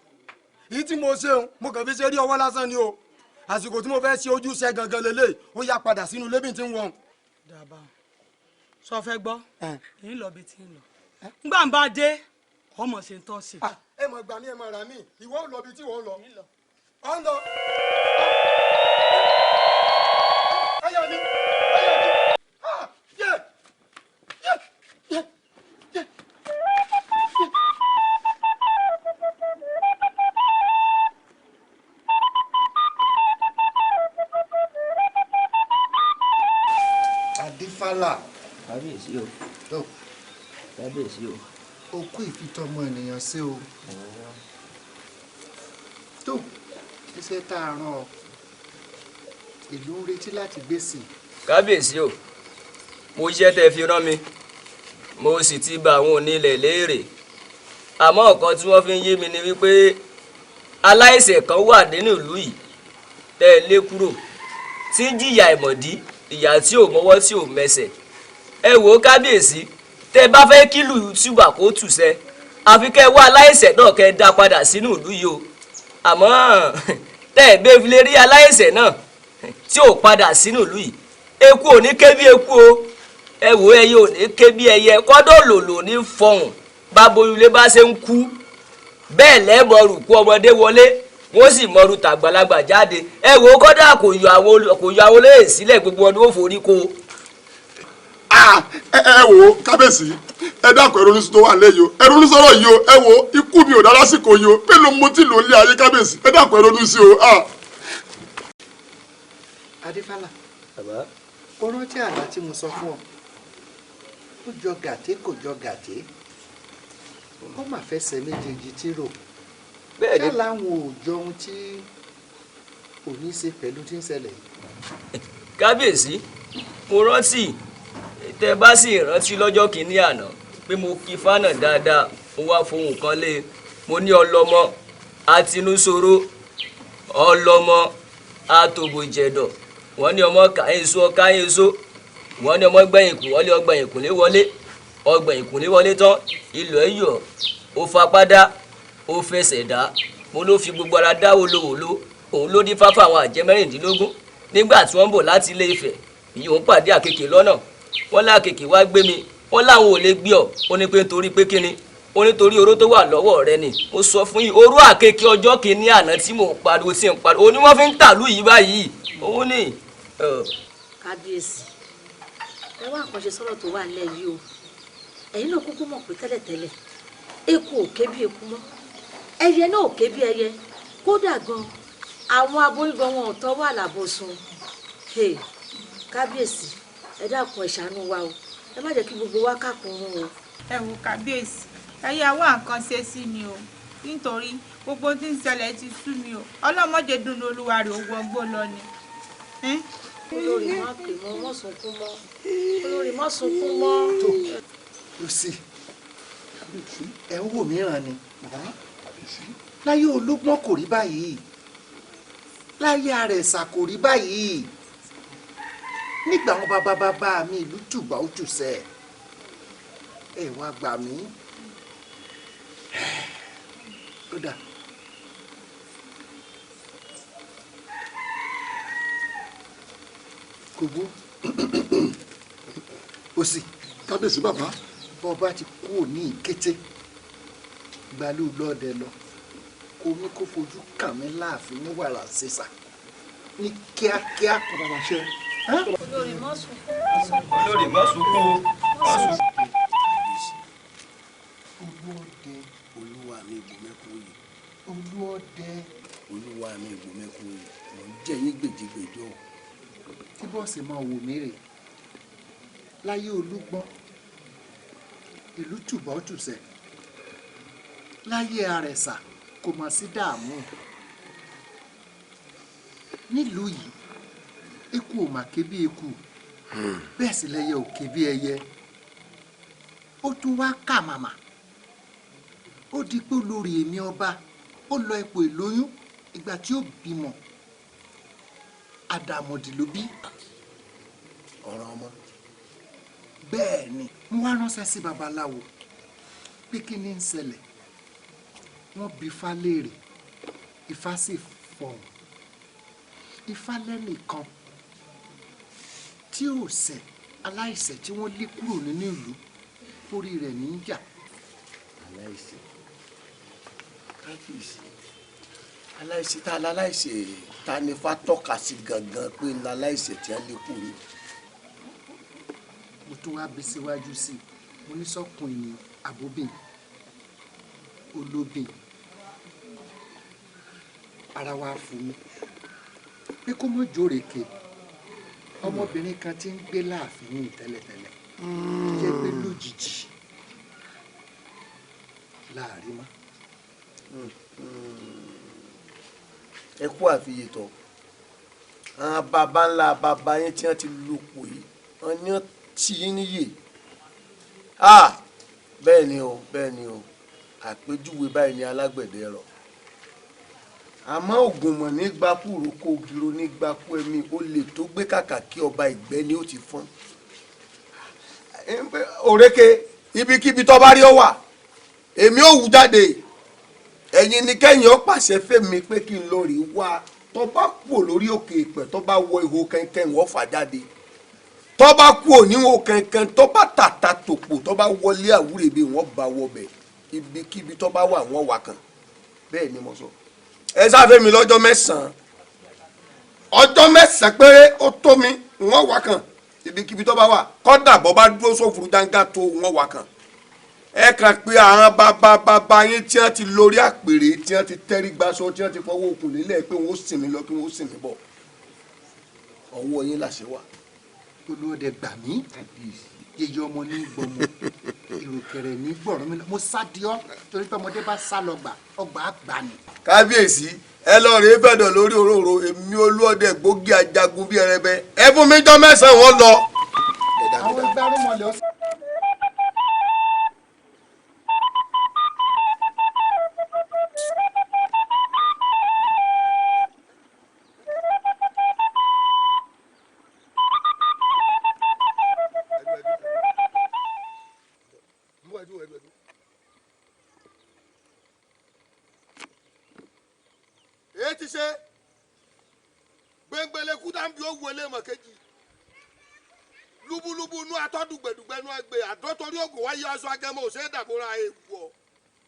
èyí tí mo ṣe òun mo kàn fi ṣe rí ọwọ́ lásán ni o àsìkò tí mo fẹ́ ṣe ojúṣe gangan lélẹ̀ ó yá padà sínú ilé bí n ti ń wọ̀n. dàbà sọ fẹ́ gbọ́ èyí lọ bí ti ń lọ ngbà ń bá dé ọmọ ṣe ń tọ́ sí. ẹ mọ̀ gbà mí ẹ mọ̀ rà mí ìwọ ń lọ bí tí wọ́n ń lọ. ọ̀ ń lọ. ayọ̀ mi. Adífálà. kábíyèsí o kábíyèsí o. o kú ìfitọ́mọ ènìyàn sí o tó iṣẹ́ tá a rán ọ ìlú ń retí láti gbèsè. kábíyèsí o mo ṣiṣẹ́ tẹ́ fi rán mi mo sì ti bá àwọn onílẹ̀ léèrè àmọ́ ọ̀kan tí wọ́n fi ń yé mi ni wípé aláìṣẹ̀ kan wà nínú ìlú yìí tẹ́ ẹ lé kúrò tí ń jìyà ìmọ̀dí ìyà tí ò mọ́wọ́ tí ò mẹsẹ̀ ẹ wò ó kábíyèsí tẹ́ bá fẹ́ kí ìlú túbà kó tùṣẹ́ àfi kẹ́ wá aláìṣẹ̀ náà kẹ́ dá padà sínú ìlú yìí o àmọ́ tẹ́ ẹ bẹ́ẹ̀ fi lè rí aláìṣẹ̀ náà tí ò padà sínú ìlú yìí eku ò ní ké bí eku o ẹ wò ẹyẹ ò ní ké bí ẹyẹ kọ́dọ̀ lòlò ní fọhùn báboyúlé bá ṣe ń kú bẹ́ẹ̀ lẹ́ẹ̀mọ rùkú ọmọdé wọlé wọ́n sì mọ̀rù tàgbàlagbà jáde ẹ wò ó kọ́dà kò yọ àwọn olóyè sílẹ̀ gbogbo ọdún ó forí kó. ẹ wò ó kábíyèsí ẹ dákun ẹrú oníṣòro tó wà lẹ́yìn o ẹrú oníṣòro yìí o ẹ wo ikú mi ò dá lásìkò yìí o mélòó mo ti lò lé ayé kábíyèsí ẹ dákun ẹrú oníṣòro o. Adéfálà ó rántí àlá tí mo sọ fún ọ ó jọ gàté kò jọ gàté ó mà fẹsẹ̀ méjèèjì tí rò bẹ́ẹ̀ láwọn ò jọ ohun tí òní ṣe pẹ̀lú tí ń ṣẹlẹ̀ yìí. kábíyèsí mo rántí tẹ bá sì rántí lọ́jọ́ kìíní àná pé mo kí fánà dáadáa mo wá fohùn kan lé mo ní ọlọ́mọ àtinúṣòro ọlọ́mọ àtòbòjẹ̀dọ̀ wọ́n ní ọmọ káyéso káyéso wọ́n ní ọmọ gbẹ̀yìn kù wọlé ọgbẹ̀yìn kù lé wọlé ọgbẹ̀yìn kù lé wọlé tán ìlú ẹ̀yọ̀ ó fapádá ó fẹsẹ̀ dá mo ló fi gbogbo ara dá olówó òun ló dín fáfá àwọn àjẹ́ mẹ́rìndínlógún nígbà tí wọ́n ń bọ̀ láti ilé Ifẹ̀ ìyí òun pàdé àkekè lọ́nà wọ́n lákekè wá gbé mi wọ́n láwọn ò lè gbé ọ ó ní pé nítorí pé kíni ó nítorí oró tó wà lọ́wọ́ rẹ ni mo sọ fún yín oró àkekè ọjọ́ kìíní àná tí mò ń pariwo tí ń pariwo ó ní wọ́n fi ń tàlú yìí báyìí òun ní. kábíyèsí ẹ wá nǹkan ṣe sọ̀rọ̀ tó wà nílẹ̀ yìí o ẹ̀yin náà kúkú mọ̀ pé tẹ́lẹ̀tẹ́lẹ̀ eku ò ké bí eku mọ́ ẹyẹ náà ò ké bí ẹyẹ kódà gan àwọn aboyún gan wọn ò tọ́wọ́ àlàbòsùn kábíyèsí ẹ dákun ẹ ṣàánú wa o ẹ má jẹ́ kí gbogbo wa kákùnrún o. ẹ wo kábíyèsí ẹ yá wá nǹkan ṣe sí mi o nítorí gbogbo tí ń ṣẹlẹ̀ ti sú mi o ọlọ́mọdé dùn olúwa rẹ̀ owó ọgbó lọ ni. olórí má pè mọ́ mọ́ sunkún mọ́ olórí má sunkún mọ́. tó lọ sí ẹ ń wò mìíràn ni láyé olúgbọ́n kò rí báyìí láyé àrẹ̀sà kò rí báyìí nígbà wọn bàbá mi ìlú tùbà ó tùsẹ̀ ẹ wá gbà mí ó dà kò bú ó sì kábíyèsí bàbá bọba ti kú ní ìkété gbalú lọ́ọ̀dẹ lọ kó ní kó fojú kàn mí láàfin ní wàrà ṣèṣà ní kíákíá kọ́ bàbá ṣe. olórí má sunkún olórí má sunkún má sunkún. olúọdẹ olúwa mi ìgbòmẹ́kùn yìí olúọdẹ olúwa mi ìgbòmẹ́kùn yìí mò ń jẹ́ yín gbèjìgbèjọ tí bọ́ọ̀sì máa wò mí rè láyé olúgbọ́n ìlú tùbọ̀ tùsẹ̀ láyé àrẹ̀sà kò mà sí dààmú nílùú yìí eku ò mà ké bí eku bẹ́ẹ̀ sì lẹ́yẹ ò ké bí ẹyẹ ó tún wá kà màmá ó di pé olórí èmi ọba ó lọ ipò ìlóyún ìgbà tí ó bímọ àdàmọ̀dì ló bí ọ̀ràn ọmọ bẹ́ẹ̀ ni mo wá ránṣẹ́ sí babaláwo pé kí ni ń ṣẹlẹ̀ wọ́n bi Ifá léèrè Ifá sì fọ̀hún Ifá lẹ́nìkan tí ò ṣẹ̀ aláìṣẹ̀ tí wọ́n lé kúrò nínú ìlú orí rẹ̀ ní í jà. aláìṣẹ̀ kábíyèsí aláìṣẹ̀ tá a láláìṣẹ̀ ta ni Ifá tọ́ka sí gangan pé láláìṣẹ̀ tí a lé kúrò. mo tún wá bí síwájú sí i mo ní sọkùnrin ní àbóbìn olóbìn ara wa fún mi pé kó mọ jòrèké ọmọbìnrin kan tí ń gbé láàfin ní tẹ́lẹ̀tẹ́lẹ̀ jẹ́ pé lójijì láàrin mọ́. ẹ kú àfiyètọ àwọn baba ńlá baba yẹn tí wọ́n ti lòpọ̀ yìí wọ́n ní tí yín níyè bẹ́ẹ̀ ni o àpèjúwe báyìí ni alágbẹ̀dẹ rọ̀ àmọ́ ògùnmọ̀ nígbà kúrò kó giro nígbà kú ẹ̀mí ó lè tó gbé kàkà kí ọba ìgbẹ́ ni ó ti fọ́n. òrékè ibikíbi tó bá rí ọ wà èmi ò wú jáde ẹ̀yin ni kẹ́yìn ó pàṣẹ fẹ́mi pé kí n lọ rí wá tó bá kú lórí òkè ìpẹ́ tó bá wọ ihò kẹ́ńkẹ́ń wọ́n fà jáde tó bá kú òníwò kẹ́ńkẹ́ń tó bá tàtà tòpò tó bá wọlé àwúrẹ́bí wọ́n bá wọbẹ̀ ibikíbi tó bá wà wọ́n wà kàn bẹ́ẹ̀ ni mo sọ. ẹ sáfẹ́ mi lọ́jọ́ mẹ́sàn-án ọjọ́ mẹ́sàn-án péré ó tó mi wọ́n wà kàn ibikíbi tó bá wà kọ́dà bọ́ bá dúró sófurufú dáńgá tó wọ́n wà kàn ẹ kàn pé àwọn bàbá yín tí wọ́n ti lórí àpèrè tí wọ́n ti tẹ́rí gbaṣọ tí wọ́n ti fọwọ́ òkun lélẹ̀ pé wọ́n ó sìn mí lọ kí wọ́n ó sìn mí bọ̀ ọwọ́ yín làṣẹ wà. olóòdẹ gbà mí yeye ọmọ ní gbọmọ ìrùkẹrẹ ní gbọràn mi lọ mo sá di ọ torí pé ọmọdé bá sá lọ gbà ọgbà àgbà ni. kábíyèsí ẹ lọ rèé fẹ̀dọ̀ lórí òróró èmi olóòdẹ gbòógì ajagun bíi ẹrẹbẹ ẹ fún mi jọ mẹ́sàn-án wọn lọ. àwọn ẹgbẹ́ arúmọlẹ̀ ọ̀sẹ̀. ti ṣe gbẹngbẹlẹ kúdàbí ó wọlé mọ̀kejì lúbúlúbú inú atọ́dùgbẹ̀dùgbẹ̀ inú ẹgbẹ́ àdọ́tọ́rí ògùn wáyé aṣọ agẹmọ òṣè dàbúrà èèwọ̀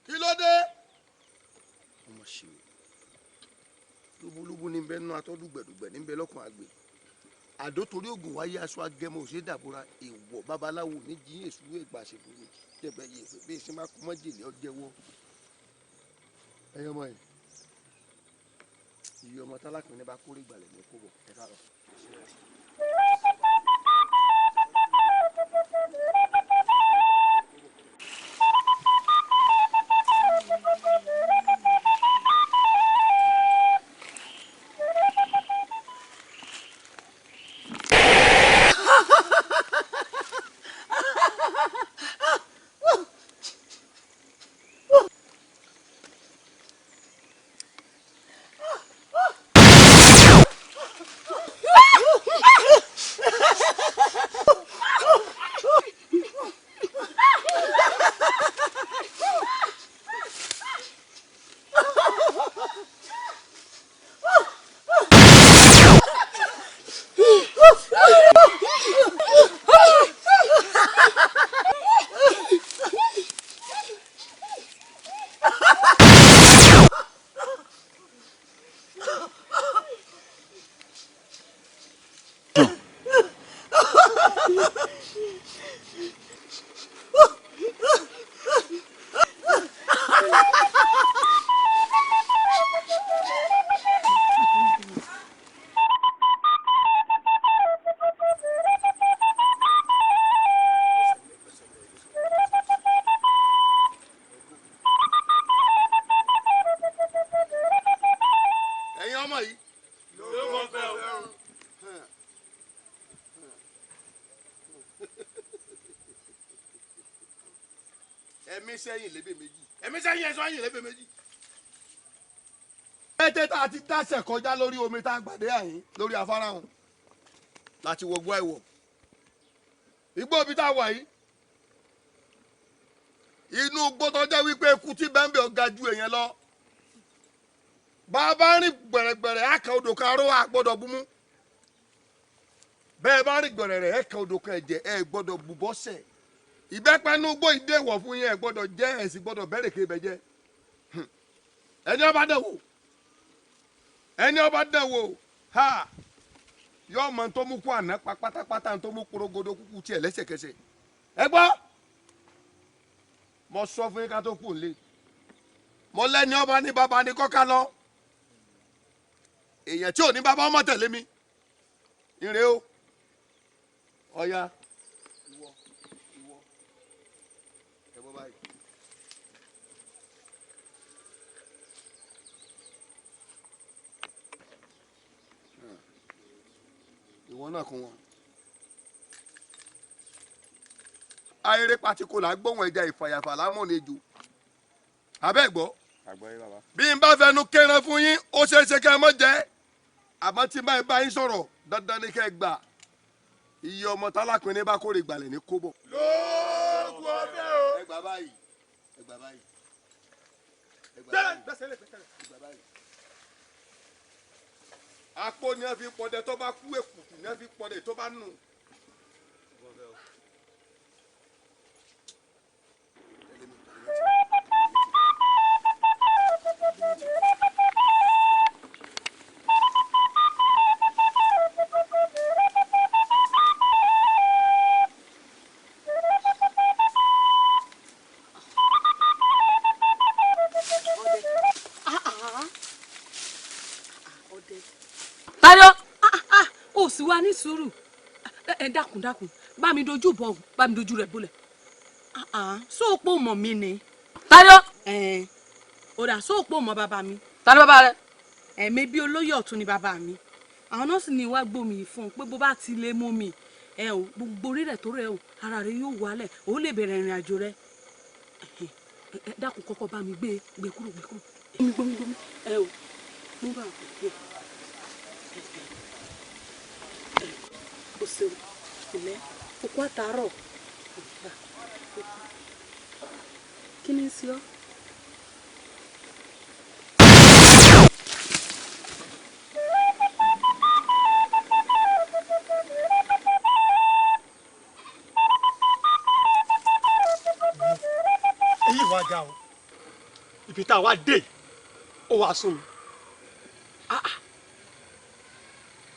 kí ló dé. ọmọ ṣe o lúbúlúbú níbẹ̀ inú atọ́dùgbẹ̀dùgbẹ̀ níbẹ̀ lọ́kùn àgbẹ̀ àdọ́tọ́rí ògùn wáyé aṣọ agẹmọ òṣè dàbúrà èèwọ̀ babaláwo ní jíyìn èṣù ègbà ṣèbúrò jẹ̀bẹ̀ yìí bí èsì má kú mọ́jèlé ọjẹ́wọ́ ẹ̀yọ́mọ yìí iye ọmọ tálákùnrin bá kórè ìgbàlẹ̀ ní kóbọ̀ ẹ ká lọ. sẹ́yìn lébè méjì ẹ̀mí sẹ́yìn ẹ̀sọ́ ẹ̀yìn lébè méjì. pété tá a ti dáṣẹ̀ kọjá lórí omi tá a gbàdé àyín lórí afárá wọn láti wọgbọ́ ẹ̀wọ̀ igbó omi tá a wà yìí inú gbọ́dọ̀ jẹ́ wípé ikú tí bẹ́ńbẹ́ ọ̀gá ju èèyàn lọ bàbá rìn gbẹ̀rẹ̀gbẹ̀rẹ̀ àkà odò kan aró àgbọ̀dọ̀ búmú bẹ́ẹ̀ bá rìn gbẹ̀rẹ̀rẹ̀ ẹ̀ka odò kan ẹ̀jẹ̀ ẹ̀ gbọ́dọ̀ bù bọ́sẹ̀ ìbẹ́pẹ́nu gbó ìdéwọ̀ fún yẹn gbọ́dọ̀ jẹ́ ẹ̀sìn gbọ́dọ̀ bẹ̀rẹ̀ kéé bẹ́ẹ̀ jẹ́ ẹni ọba dẹ̀ wò ẹni ọba dẹ̀ wò ha yọ ọmọ tó mú kú àná pátápátá tó mú kúrógodó kúkú tiẹ̀ lẹ́sẹ̀kẹsẹ̀ ẹ gbọ́ mo sọ fún yín ká tó kù nílé mo lẹ́ni ọba ní bàbá ní kọ́ká lọ èèyàn tí ò ní bàbá ọmọ tẹ̀lé mi ire o ọ̀ya. ìwọ náà kún wọn. ayére patikola gbóhùn ẹja ìfàyàfà lámọ̀nẹ́jọ abẹ́gbọ́ bí n bá fẹnu kẹran fún yín ó ṣeé ṣe kẹ́ ẹ mọ́ jẹ́ àmọ́ tí báyìí bá yín sọ̀rọ̀ dandan ní kẹ́ ẹ gbà iye ọmọ tálákùnrin bá kórè gbàlẹ̀ ní kóbọ̀. lóògùn ọbẹ̀ o. ẹ gbà báyìí ẹ gbà báyìí ẹ gbà báyìí. àpò ni ẹ fi pọdẹ tó bá kú èkùtù ni ẹ fi pọdẹ tó bá nù. bàbá ní sùúrù ẹ dákun bá mi dojú bọ̀ bá mi dojú rẹ̀ bolẹ̀ sóòpọ̀ mọ̀ mi ni. táyọ̀. ó dà sóòpọ̀ mọ̀ bàbá mi. ta ni bàbá rẹ. ẹ̀mí bí olóyè ọ̀tún ni bàbá mi àwọn nọ́ọ̀sì ni wàá gbòmí fún un pé bó bá ti lè mú mi o gbogbo orí rẹ̀ tó rẹ̀ o ara rẹ̀ yóò wálẹ̀ o lè bẹ̀rẹ̀ ìrìn àjò rẹ̀ dákun kọ́kọ́ bá mi gbé kúrò gbómi o mo bá gbé o ṣeun ilẹ̀ òkú àtàárọ̀ kí ni ń ṣe ọ́. èyí wá ga o ibi tá a wá dé ó wá sún mi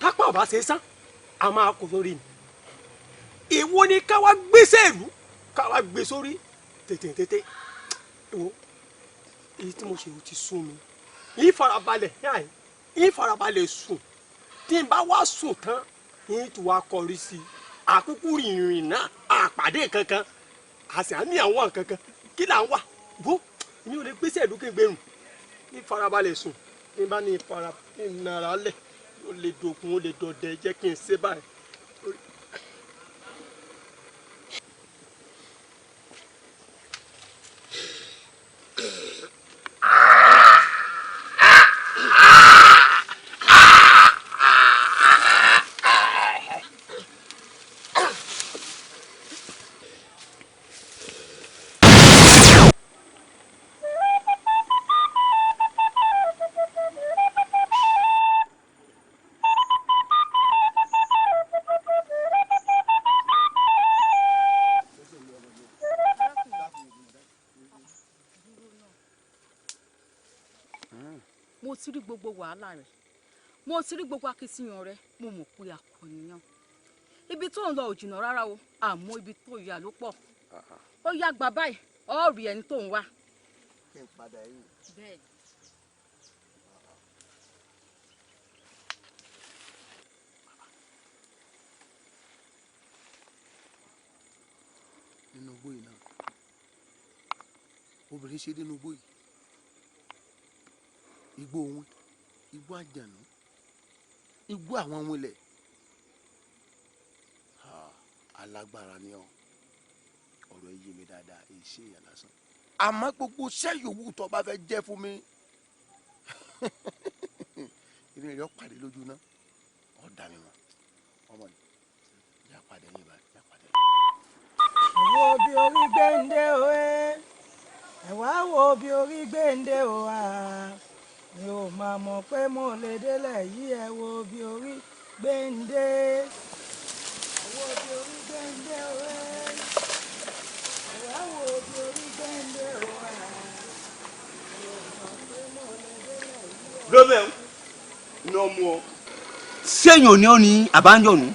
tápá ọba ṣe sán a máa kó sórí ni èwo ni ká wá gbéṣẹ́ ìlú ká wá gbé sórí tètè wo èyí tí mo ṣe ti sún mi ìfarabalẹ̀ sùn tí n bá wá sùn tán yín tí wàá kọrí sí i àkúkú rìnrìn náà àpàdé kankan àṣà ní àwọn kankan kí là ń wà bó mi ò lè gbéṣẹ́ ìlú kégbèrún ìfarabalẹ̀ sùn ní bá ní ìnara lẹ̀ ó lè dogun ó lè dọdẹ jẹ́ kí n ṣe báyìí. mo ti rí gbogbo wàhálà rẹ mo ti rí gbogbo akitiyan rẹ mo mọ̀ pé akọniyàn ibi tó ń lọ ò jìnnà rárá o àmọ́ ibi tó yà ló pọ̀ ó yá gbà báyìí ọ rí ẹni tó ń wá. kí n padà yìí. bẹ́ẹ̀. nínú igbó yìí náà obìnrin ṣe nínú igbó yìí igbó òun igbó àjànú igbó àwọn ohun ilẹ̀ alágbára ni ọ ọ̀rọ̀ ẹ yé mi dáadáa èyí ṣe èèyàn lásán àmọ́ gbogbo iṣẹ́ yòówù tó bá fẹ́ jẹ́ fún mi inú rẹ̀ pàdé lójú náà ọ̀ dà mí mọ́ ọmọ yìí yà pàdé yín báyìí yà pàdé. wo bí orí gbẹ̀ǹdé o ẹ wá wo bí orí gbẹ̀ǹdé o mi ò máa mọ̀ pé mo lè délẹ̀ yìí ẹ wo bí orí gbẹ̀ǹdé wo bí orí gbẹ̀ǹdé o ẹ wá wo bí orí gbẹ̀ǹdé o mi ò mọ̀ pé mo lè délẹ̀ yìí. lóbẹ̀ ní ọmọ ṣéyàn ni ó ní àbájọ̀nù.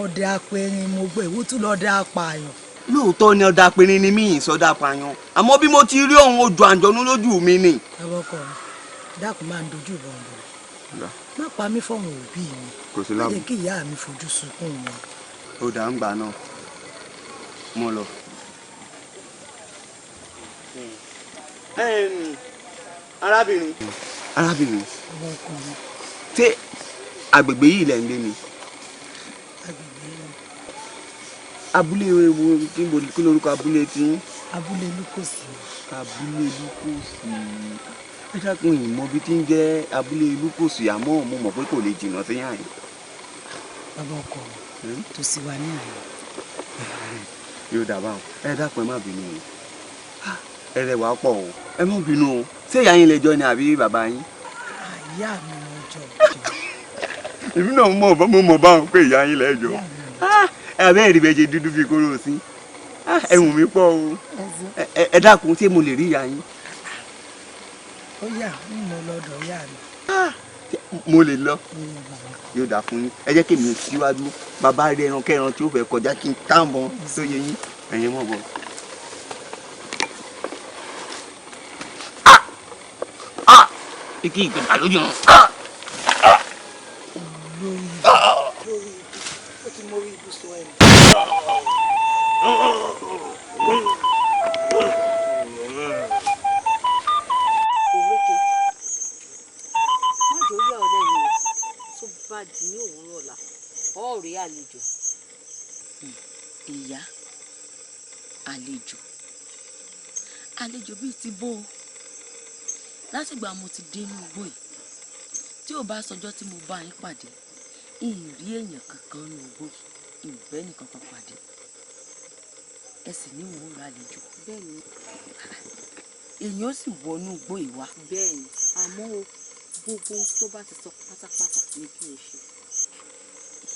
ọdẹ apẹrin mo gbé ìwútú lọdẹ apààyàn. lóòótọ́ ni ọdẹ apẹrin ni mí ìsọdẹ apààyàn àmọ́ bí mo ti rí ohun ojú àjọ̀nù lójú mi ni. ẹwọ́kọ̀ dákun máa ń dojú ìbọn bọ̀ má pa mí fọ́wọ́n òbí mi kò sí má láàbù jẹ́ kí ìyá mi fojú sunkún wọn. ó dà ń gbà náà mo lọ. arábìnrin. arábìnrin ṣé agbègbè yìí lẹ̀ ń gbé ni. abúlé wo kí lorúkọ abúlé tí. abúlé lukosi. abúlé lukosi ẹ dákun ìmọ̀ bí tí ń jẹ́ abúlé lukosi àmọ́ mo mọ̀ pé kò lè jìnnà sí yàn yín. bàbá ọkọ tó sì wà ní àná. yóò dábàá o ẹ dákun ẹ má bínú o ẹ rẹwà pọ̀ o ẹ má bínú o ṣé ìyá yín lẹjọ ni àbí bàbá yín. ìyá mi ló jọ. èmi náà mo mọ̀ báwọn pé ìyá yín lẹjọ abẹ́ rí bẹ́ẹ̀ ṣe dúdú bíi kóró sí ẹ̀wùn mi pọ̀ o ẹ dákun ṣé mo lè rí ìyá yín. ó yá ń lọ lọ́dọ̀ ìyá mi. mo lè lọ yóò dà fún yín ẹ jẹ́ kí èmi síwájú bàbá rí ẹran kẹran tí ó fẹ́ kọjá kí n táàbọ̀ sóye yín ẹ̀yin mọ̀ bọ̀. ikí ìgbẹ́ta lójú wọn. bá di ní òwúrọ̀ ọ̀la ọ̀ rí àlejò. ìyá àlejò bíi ti bó o látìgbà mo ti dé inú igbó yìí tí ò bá sọjọ́ tí mo bá yín pàdé ìrí èèyàn kankan nínú igbó yìí ìbẹ́ nìkan kan pàdé ẹ sì ní òwúrọ̀ àlejò. bẹ́ẹ̀ni èèyàn ó sì wọnú igbó yìí wá. bẹ́ẹ̀ni àmọ́ o gbogbo tó bá ti sọ pátápátá ni kí o ṣe.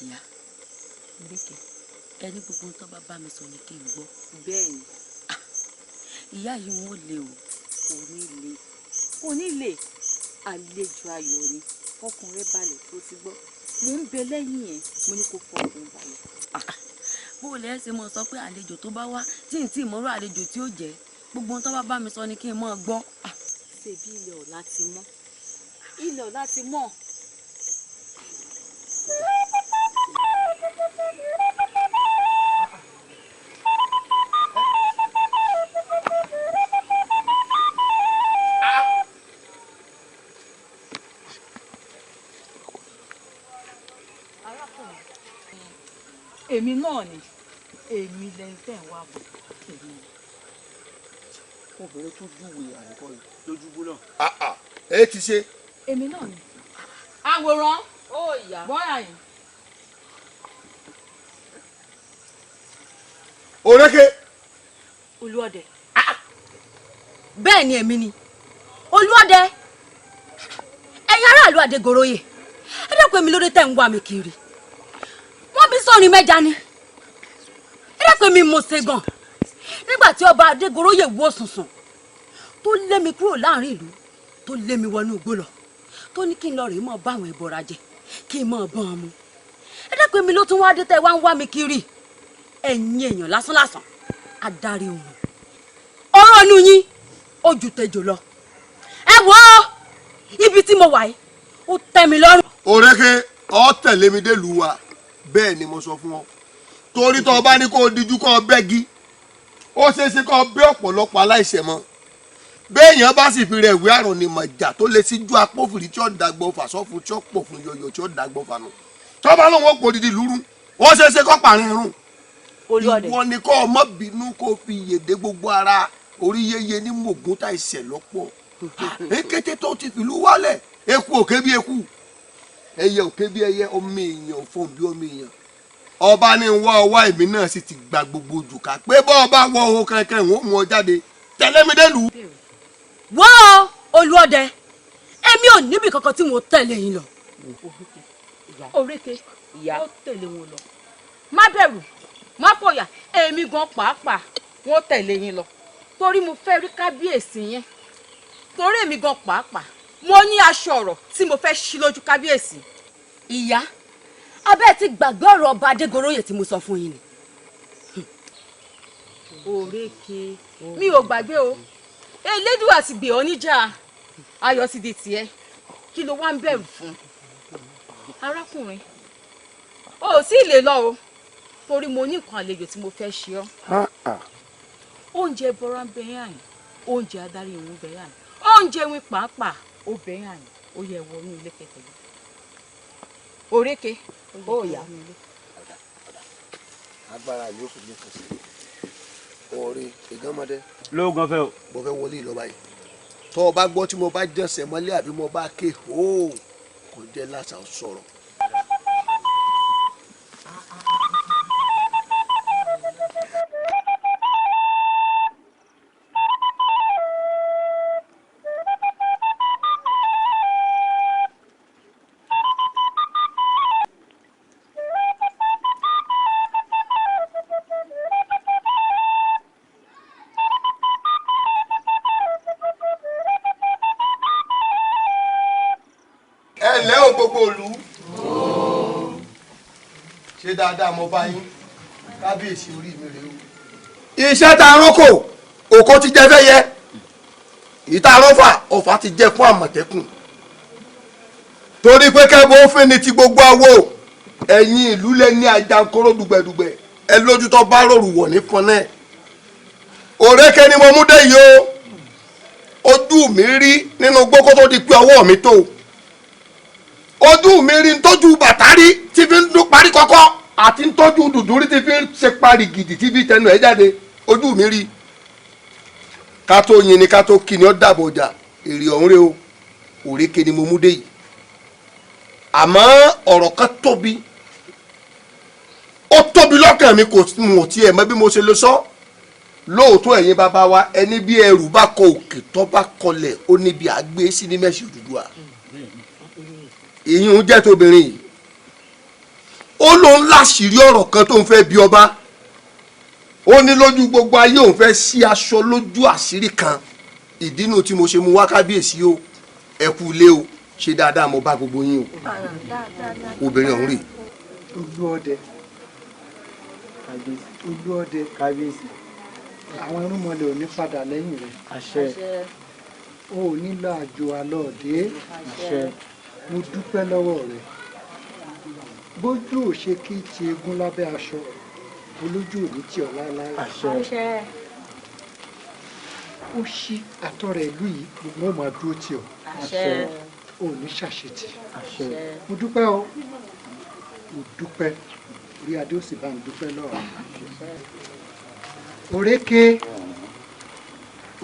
ìyá lékè ẹni gbogbo tó bá bá mi sọ ni kí n gbọ́. bẹ́ẹ̀ni ìyá yìí wọ́n lé o. kò ní lè àlejò ayọ̀ ni ọkùnrin balẹ̀ tó ti gbọ́ mo ń bẹ lẹ́yìn ẹ̀ mo ní kó fọkùnrin balẹ̀. bó o lẹ́ ṣe mọ̀ sọ pé àlejò tó bá wá tí n tí mọ̀rọ̀ àlejò tí ó jẹ́ gbogbo tó bá bá mi sọ ni kí n mọ̀ gbọ́. ṣebí ilẹ̀ ọ̀la ti mọ́ ilẹ̀ ọ̀la ti mọ́. èmi náà ni èmi lẹ́yìn tẹ̀ ń wá bọ̀ èmi. obìnrin tó júwe àyíkọ́ yìí lójúgbó náà. ẹ ti ṣe. èmi náà ni. àwòrán ó yá bọ́yà yìí. òrékè. olúọdẹ. bẹ́ẹ̀ ni èmi ni olúọdẹ ẹ̀yin aráàlú Adégoróyè ẹ dẹ́kun èmi lóde tẹ̀ ń wá mi kiri wọ́n bí sọ́ọ̀rìn mẹ́ja ni ẹ dẹ́kun èmi mo ṣe gan nígbà tí ọba Adégoróyè wó sùnsùn tó lé mi kúrò láàrin ìlú tó lé mi wọnú igbó lọ tó ní kí n lọ rèé mọ́ bá àwọn ẹbọra jẹ kí n mọ́ bọ́n mu ẹ dẹ́kun èmi ló tún wá dé tẹ́ wá ń wá mi kiri ẹ̀yin èèyàn lásánlásán adarí òun ọ̀rọ̀ inú yín ó ju tẹjọ lọ ẹ wo ibi tí mo wà yìí ó tẹ́ mi lọ́rùn. òrékè ọ tẹ̀lé mi dé lù wá bẹ́ẹ̀ ni mo sọ fún ọ torí tó o bá ní kó o díjú kó o bẹ́gi ó ṣeé ṣe kó o bẹ́ ọ̀pọ̀lọpọ̀ aláìṣẹ̀ mọ́ béèyàn bá sì fi rẹ̀ ìwé àrùn ni mọ̀jà tó lè síjú apófìrí tí ó dàgbọ́ fàṣọ́fù tí ó pò fún yọyọ tí ó dàgbọ́ fanu tó bá lóun ó pò dídì lúrú ó ṣeé ṣe kó parí irun ìwọ ni kó o mọ́ bínú kó o fi yèdè gbogbo ara orí yeye ní mògùn tá ìṣẹ̀ lọ́pọ̀ èkété tó ti fìlú wálẹ̀ eku òkè bí eku ẹyẹ òkè bí ẹyẹ ọmọ èèyàn fún bí ọmọ èèyàn ọba ní wá ọwá èmi náà sì ti gba gbogbo òjùká pé bọ́ ọba wọ ohun kankan ìwọ̀n mú ọ jáde tẹ̀lé mi délùú. wọ́n olúọdẹ èmi ò níbi kankan tí mo tẹ̀lé yín lọ. òrékè ó tẹ̀lé wọn lọ má bẹ̀rù má fòyà èmi gan pàápàá wọ́n tẹ̀lé yín lọ torí mo fẹ́ rí kábíyèsí yẹn torí èmi gan pàápàá mo ní aṣọ ọ̀rọ̀ tí mo fẹ́ ṣí lójú kábíyèsí. ìyá abẹ́ ti gbàgbé ọ̀rọ̀ ọba Adégoróyè tí mo sọ fún yín ni. òrékè mi ò gbàgbé o elédùà ti gbé ọ níjà ayọ̀ ti di tiẹ̀ kí ló wá ń bẹ̀rù fún. arákùnrin o ò sì lè lọ o torí mo ní nǹkan àlejò tí mo fẹ́ ṣe ọ́. oúnjẹ bọ́ra ń bẹ yàn oúnjẹ adarí ìwọ̀n bẹ yàn oúnjẹ wín pàápàá ó bẹ yàn ó yẹ wọnú ilé kẹtẹ yìí. òrékè ó yá. agbára ìlú òkú ní kùsì oore ìgánmọdé. lóògùn fẹ́ o. mo fẹ́ wọlé ìlọba yìí tó o bá gbọ́ tí mo bá jẹ̀sẹ̀ mọ́lẹ̀ àbí mo bá ké o kò jẹ́ lásà sọ̀rọ̀. ṣe dáadáa mo bá yín kábíyèsí orí mi rèé o. iṣẹ́ tá a rọ́kò òkò ti jẹ́ fẹ́yẹ ìta rọ́fà ọ̀fà ti jẹ́ fún àmọ̀tẹ́kùn torí pé kẹ́bọ̀ ó fẹ́ ni ti gbogbo awo ẹ̀yin ìlú lẹ ní ajankoro dùgbẹ̀dùgbẹ̀ ẹ lójú tó bá rọrù wọ̀ ní fọnẹ́ òrékè ni mo mú dé yìí o ojú mi rí nínú gbókó tó di pé ọwọ́ mi tó ojú mi rí ntójú bàtàrí tí fi ń dún parí kọ́kọ́ àti ntójú dùdúrí tí fi ń ṣe parí gidi tí fi tẹnu ẹ̀ jáde ojú mi rí ká tó yin ni ká tó kí ni ó dàbò ọjà èrè ọ̀hún rẹ o òrékè ni mo mú dé yìí àmọ́ ọ̀rọ̀ kan tóbi ó tóbi lọ́kàn mi kò mọ̀ tiẹ̀ mọ̀ bí mo ṣe lè sọ lóòótọ́ ẹ̀yin bàbá wa ẹni bí ẹrù bá kọ òkè tó bá kọlẹ̀ ó níbi àgbé sí ní mẹ́sì Odùduwà ìyún jẹ́ tóbìnrin yìí ó lóun láṣìírí ọ̀rọ̀ kan tó ń fẹ́ bí ọba ó ní lójú gbogbo ayé òun fẹ́ sí aṣọ lójú àṣírí kan ìdínú tí mo ṣe mú wá kábíyèsí o ẹ kú ilé o ṣe dáadáa mo bá gbogbo yín o obìnrin ọ̀hún rè. olú ọdẹ kábíyèsí àwọn irúnmọlẹ̀ ò ní padà lẹ́yìn rẹ̀ àṣẹ o ò nílò àjò àlọ́ọ̀dẹ àṣẹ mo dúpẹ́ lọ́wọ́ rẹ̀ bójú ò ṣe kí ti eégún lábẹ́ aṣọ olójú ò ní tì ọ́ láéláé àṣẹ ó ṣí àtọ̀rẹ̀ ìlú yìí gbogbo wọn máa dúró tì ọ́ àṣẹ ò ní ṣàṣetì àṣẹ mo dúpẹ́ o mo dúpẹ́ orí adé ó sì bá mi dúpẹ́ lọ́wọ́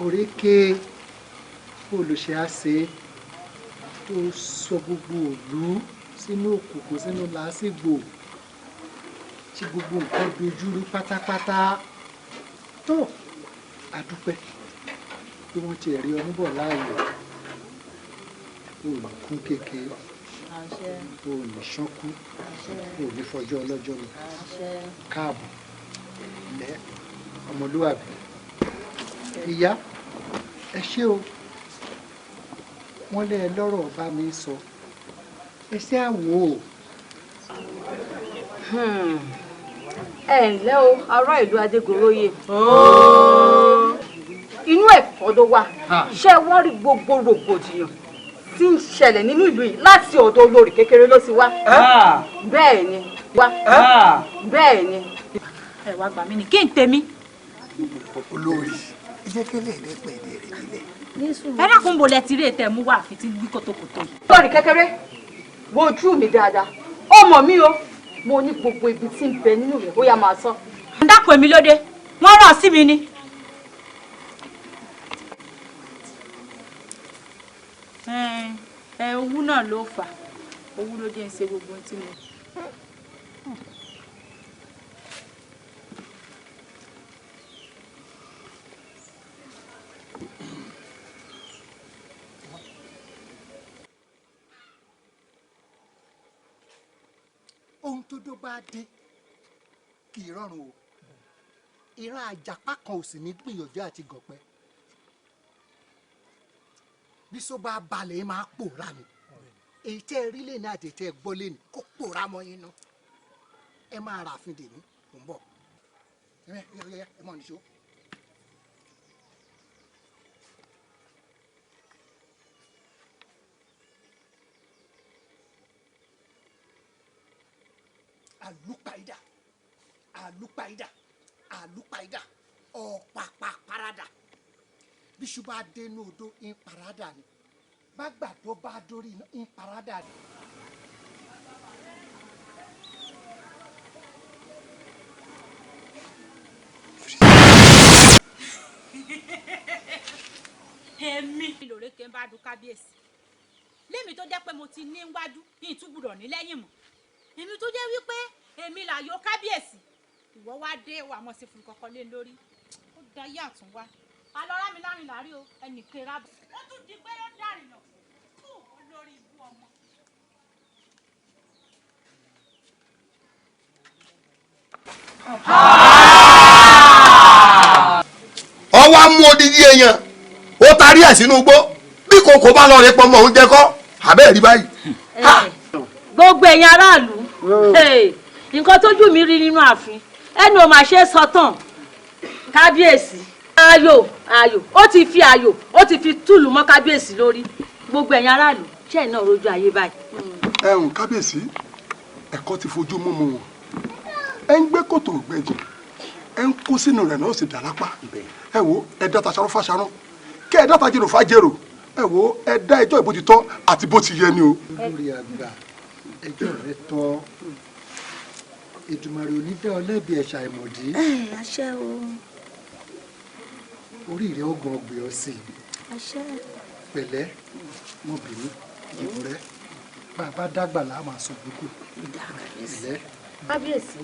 òrékè olùṣe àṣẹ tó sọ gbogbo òlú sínú òkùnkùn sínú làásìgbò tí gbogbo nǹkan dojúrú pátápátá tó àdúpẹ́ pé wọ́n ti rí ọmú bọ̀ láàyè olùkún kékeré olè ṣánkú olè fọjọ́ ọlọ́jọ́ mi káàbọ̀ lẹ́ ọmọlúwàbí ìyá ẹ ṣé o wọ́n lé ẹ lọ́rọ̀ bá mi sọ ẹ ṣé àwò o. ẹ ǹlẹ́ o ará ìlú Adégoróyè inú ẹ̀kọ́ ló wà ṣé wọ́n rí gbogbo rògbòdìyàn tí ń ṣẹlẹ̀ nínú ìlú yìí láti ọ̀dọ̀ olórí kékeré ló ti wá bẹ́ẹ̀ ni bẹ́ẹ̀ ni. ẹ wá gbà mí ni kí n tèmi. olórí jẹ́ kí lè rẹ pẹ̀ ní èrè nílẹ̀. ẹ dákun bò lẹ ti rí ètò ẹ̀mú wá àfi tí gbí kòtòkòtò yìí. olórí kékeré wo ojú mi dáadáa ó mọ̀ mí o mo ní gbogbo ibi tí ń bẹ nínú rẹ̀ bóyá máa sọ. ń dákun èmi lóde wọ́n rán sí mi ni. owú náà ló fà owú ló dé ń ṣe gbogbo ohun tí mo. ohun tó dó bá dé kì í rọrùn o ìran àjàpá kan ò sì ní gbìyànjú àti gọ̀pẹ́ bí sọ bá balẹ̀ máa pòórá mi èyí tẹ́ ẹ rí lẹ́nu àti tẹ́ ẹ gbọ́ lẹ́nu kó pòórá mọ́ yín ná ẹ máa rà fún dèmí mò ń bọ̀ ẹ mọ̀ níṣó. àlùpàídà ọ̀pàpà parada bíṣu bá dénú odó ń parada ni bágbàdo bá dórí ń parada ni. èmi lòrékè ń bá dùn kábíyèsí lémi tó jẹ́ pé mo ti ní wájú ní ìtúgbùrọ̀ ní lẹ́yìn mọ́ èmi tó jẹ́ wípé èmi làyò kábíyèsí ìwọ wá dé wà mọ̀ sí fún kọ́kọ́ lé lórí ó da yé àtún wá alọ́ra mi lárin láàrí o ẹnì kera bọ̀ ó tún di pé ó dàrínà fún olórí ibú ọmọ. ọwọ́ mú odidi èèyàn ó tarí ẹ̀ sínú igbó bí kòkó bá lọ rẹ pọ̀ mọ́ oúnjẹ kọ́ àbẹ́ẹ̀ rí báyìí. gbogbo ẹ̀yin aráàlú nǹkan tójú mi rí nínú ààfin ẹnu ò máa ṣe é sọ tán kábíyèsí ayò ó ti fi ayò ó ti fi túlù mọ́ kábíyèsí lórí gbogbo ẹ̀yin aráàlú ṣe náà rojú ayé báyìí. kábíyèsí ẹ̀kọ́ ti fojú mú mu wọn ẹ ń gbé kòtò ògbẹ́jì ẹ ń kó sínú rẹ̀ náà ó sì dà lápá ẹ wo ẹ dáta ṣarọ́ fáṣarọ́ kẹ́ ẹ dáta jẹ́rò fájẹ́rò ẹ wo ẹ dá ẹjọ́ ìbò ti tọ́ àti bó ti yẹ ni o. lórí àgbà ẹjọ́ rẹ tọ́ Èdùmàrè onídàá ọlẹ́bí ẹ̀ṣà ìmọ̀dí. àṣẹ o. orí rẹ ó gan ọgbẹ́ ọ sí i. àṣẹ. pẹ̀lẹ́ mọ̀bìnrin ìbò rẹ bàbá dàgbà là á máa sọ gbogbo. pẹ̀lẹ́. kábíyèsí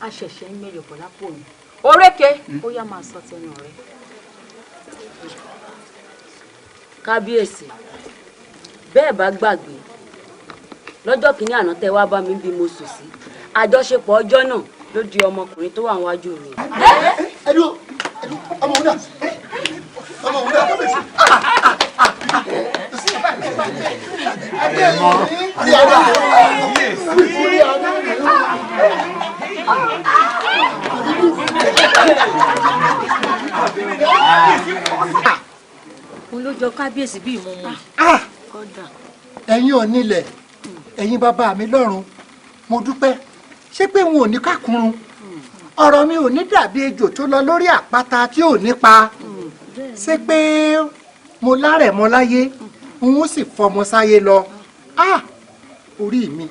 a ṣẹ̀ṣẹ̀ ń mẹ́rin ọ̀pọ̀ lápò yìí oréke ó yá máa sọ tẹnu rẹ. kábíyèsí bẹ́ẹ̀ bá gbàgbé lọ́jọ́ kìíní àná tẹ́ wá bá mi bí mo sùn sí àjọṣepọ̀ ọjọ́ náà ló di ọmọkùnrin tó wà níwájú mi. ẹdùn ọmọ òun dà ọmọ òun dà kábíyèsí. mo ló jọ kábíyèsí bí ìmúmu. ẹ̀yin ò nílẹ̀ ẹ̀yin bàbá mi lọ́run mo dúpẹ́ ṣé pé wọn ò ní kákùnrún ọ̀rọ̀ mi ò ní dàbí ejò tó lọ lórí àpáta tí ò ní pa ṣé pé mo lárẹ̀ mọ́ láyé n ó sì fọmọ sáyé lọ orí mi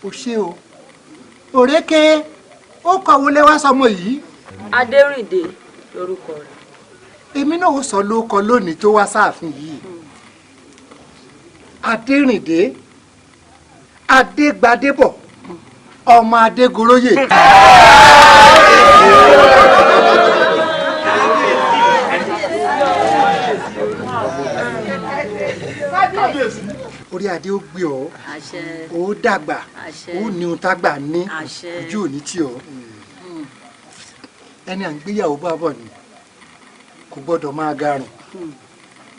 ò ṣe o òrékè ó kọ̀wé lẹ́wà sọmọ yìí. adérìndé lórúkọ rẹ̀. èmi náà ó sọ lóko lónìí tó wá sáàfin yìí adérìndé adégbadébọ̀ ọmọ adégoróyè. orí adé ó gbé ọ ó dàgbà ó ní ohun tágbà ní ojú òní tí ọ ẹni à ń gbéyàwó bá bọ̀ ni kò gbọ́dọ̀ máa garùn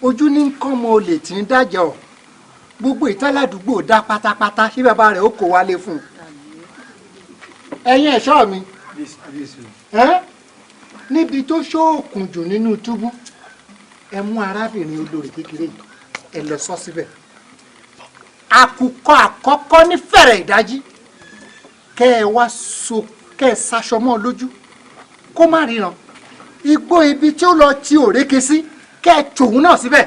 ojú ní nǹkan mọ olè tí ń dájọ́ gbogbo ìtàládùúgbò dá pátápátá sí bàbá rẹ̀ ó kó wálé fún un ẹ̀yin ẹ̀ṣọ́ mi níbi tó ṣóòkùn jù nínú túbú ẹ mú arábìnrin olórí kékeré ẹ lọ sọ síbẹ̀ àkùkọ àkọ́kọ́ ní fẹ̀rẹ̀ ìdájí kẹ́ ẹ wá so kẹ́ ẹ ṣaṣọ mọ́ lójú kó má ríran igbó ibi tí ó lọ ti òrékè sí kẹ́ ẹ tòun náà síbẹ̀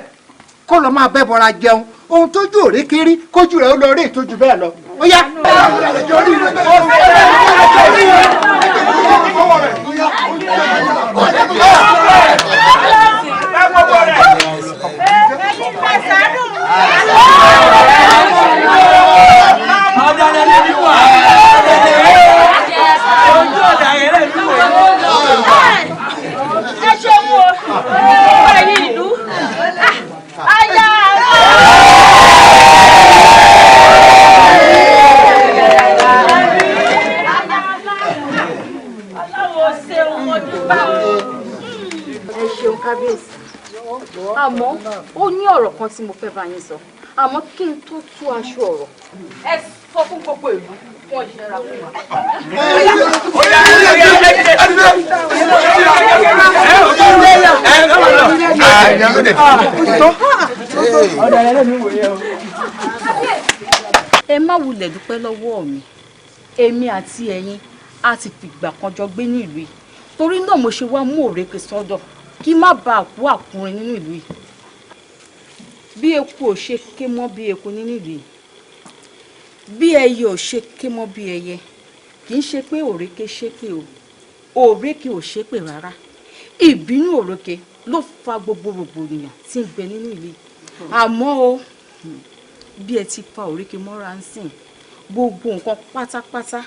kó lọ máa bẹ́ bọ́ra jẹun ohun tójú òrékè rí kójú rẹ̀ ó lọ rí ìtójú bẹ́ẹ̀ lọ ó yá. ẹ ṣeun o ẹ̀yin ìlú ayá aláwọ̀ ṣeun mo dúpẹ́ o. ẹ ṣeun kábíyèsí àmọ́ ó ní ọ̀rọ̀ kan tí mo fẹ́ bá yín sọ àmọ́ kí n tó tú aṣọ ọ̀rọ̀ ẹ sọ fún gbogbo ìlú wọn ìṣẹ́ra fún wa. ẹ má wulẹ̀ dúpẹ́ lọ́wọ́ mi èmi àti ẹ̀yin a ti fìgbà kan jọ gbé ní ìlú yìí torí náà mo ṣe wá mú òrékè sọ́dọ̀ kí má bàa kú àkúrin nínú ìlú yìí bí eku ò ṣe ké mọ́ bí eku nínú ìlú yìí bí ẹyẹ ò ṣe ké mọ́ bí ẹyẹ kì í ṣe pé òrékè ṣépè o òrékè ò ṣépè rárá ìbínú òrékè ló fa gbogbo rògbòdìyàn tí ń bẹ nínú ìlú yìí àmọ́ o bí ẹ ti fa òrékè mọ́ra ń sìn gbogbo nǹkan pátápátá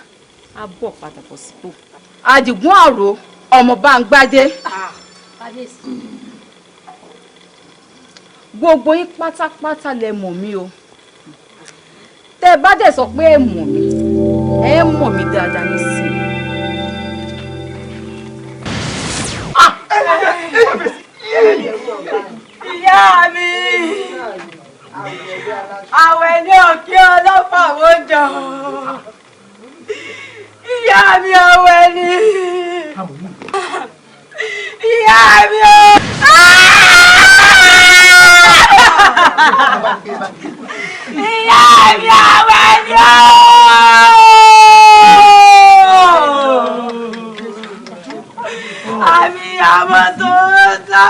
á bọ̀ padà bọ̀ sípò àdìgún àrò ọmọ bá ń gbádé gbogbo yín pátápátá lẹ mọ̀ mí o tẹ́ bá dẹ̀ sọ pé ẹ mọ̀ mí ẹ mọ̀ mí dáadáa nísìnyí. ìyá mi àwẹ̀ ní òkè ọlọ́pàá wọ́jọ́ ìyá mi àwẹ̀ ní ìyá mi o. ìyá mi àwẹ̀ ní o. Abiyamọ tòótọ́.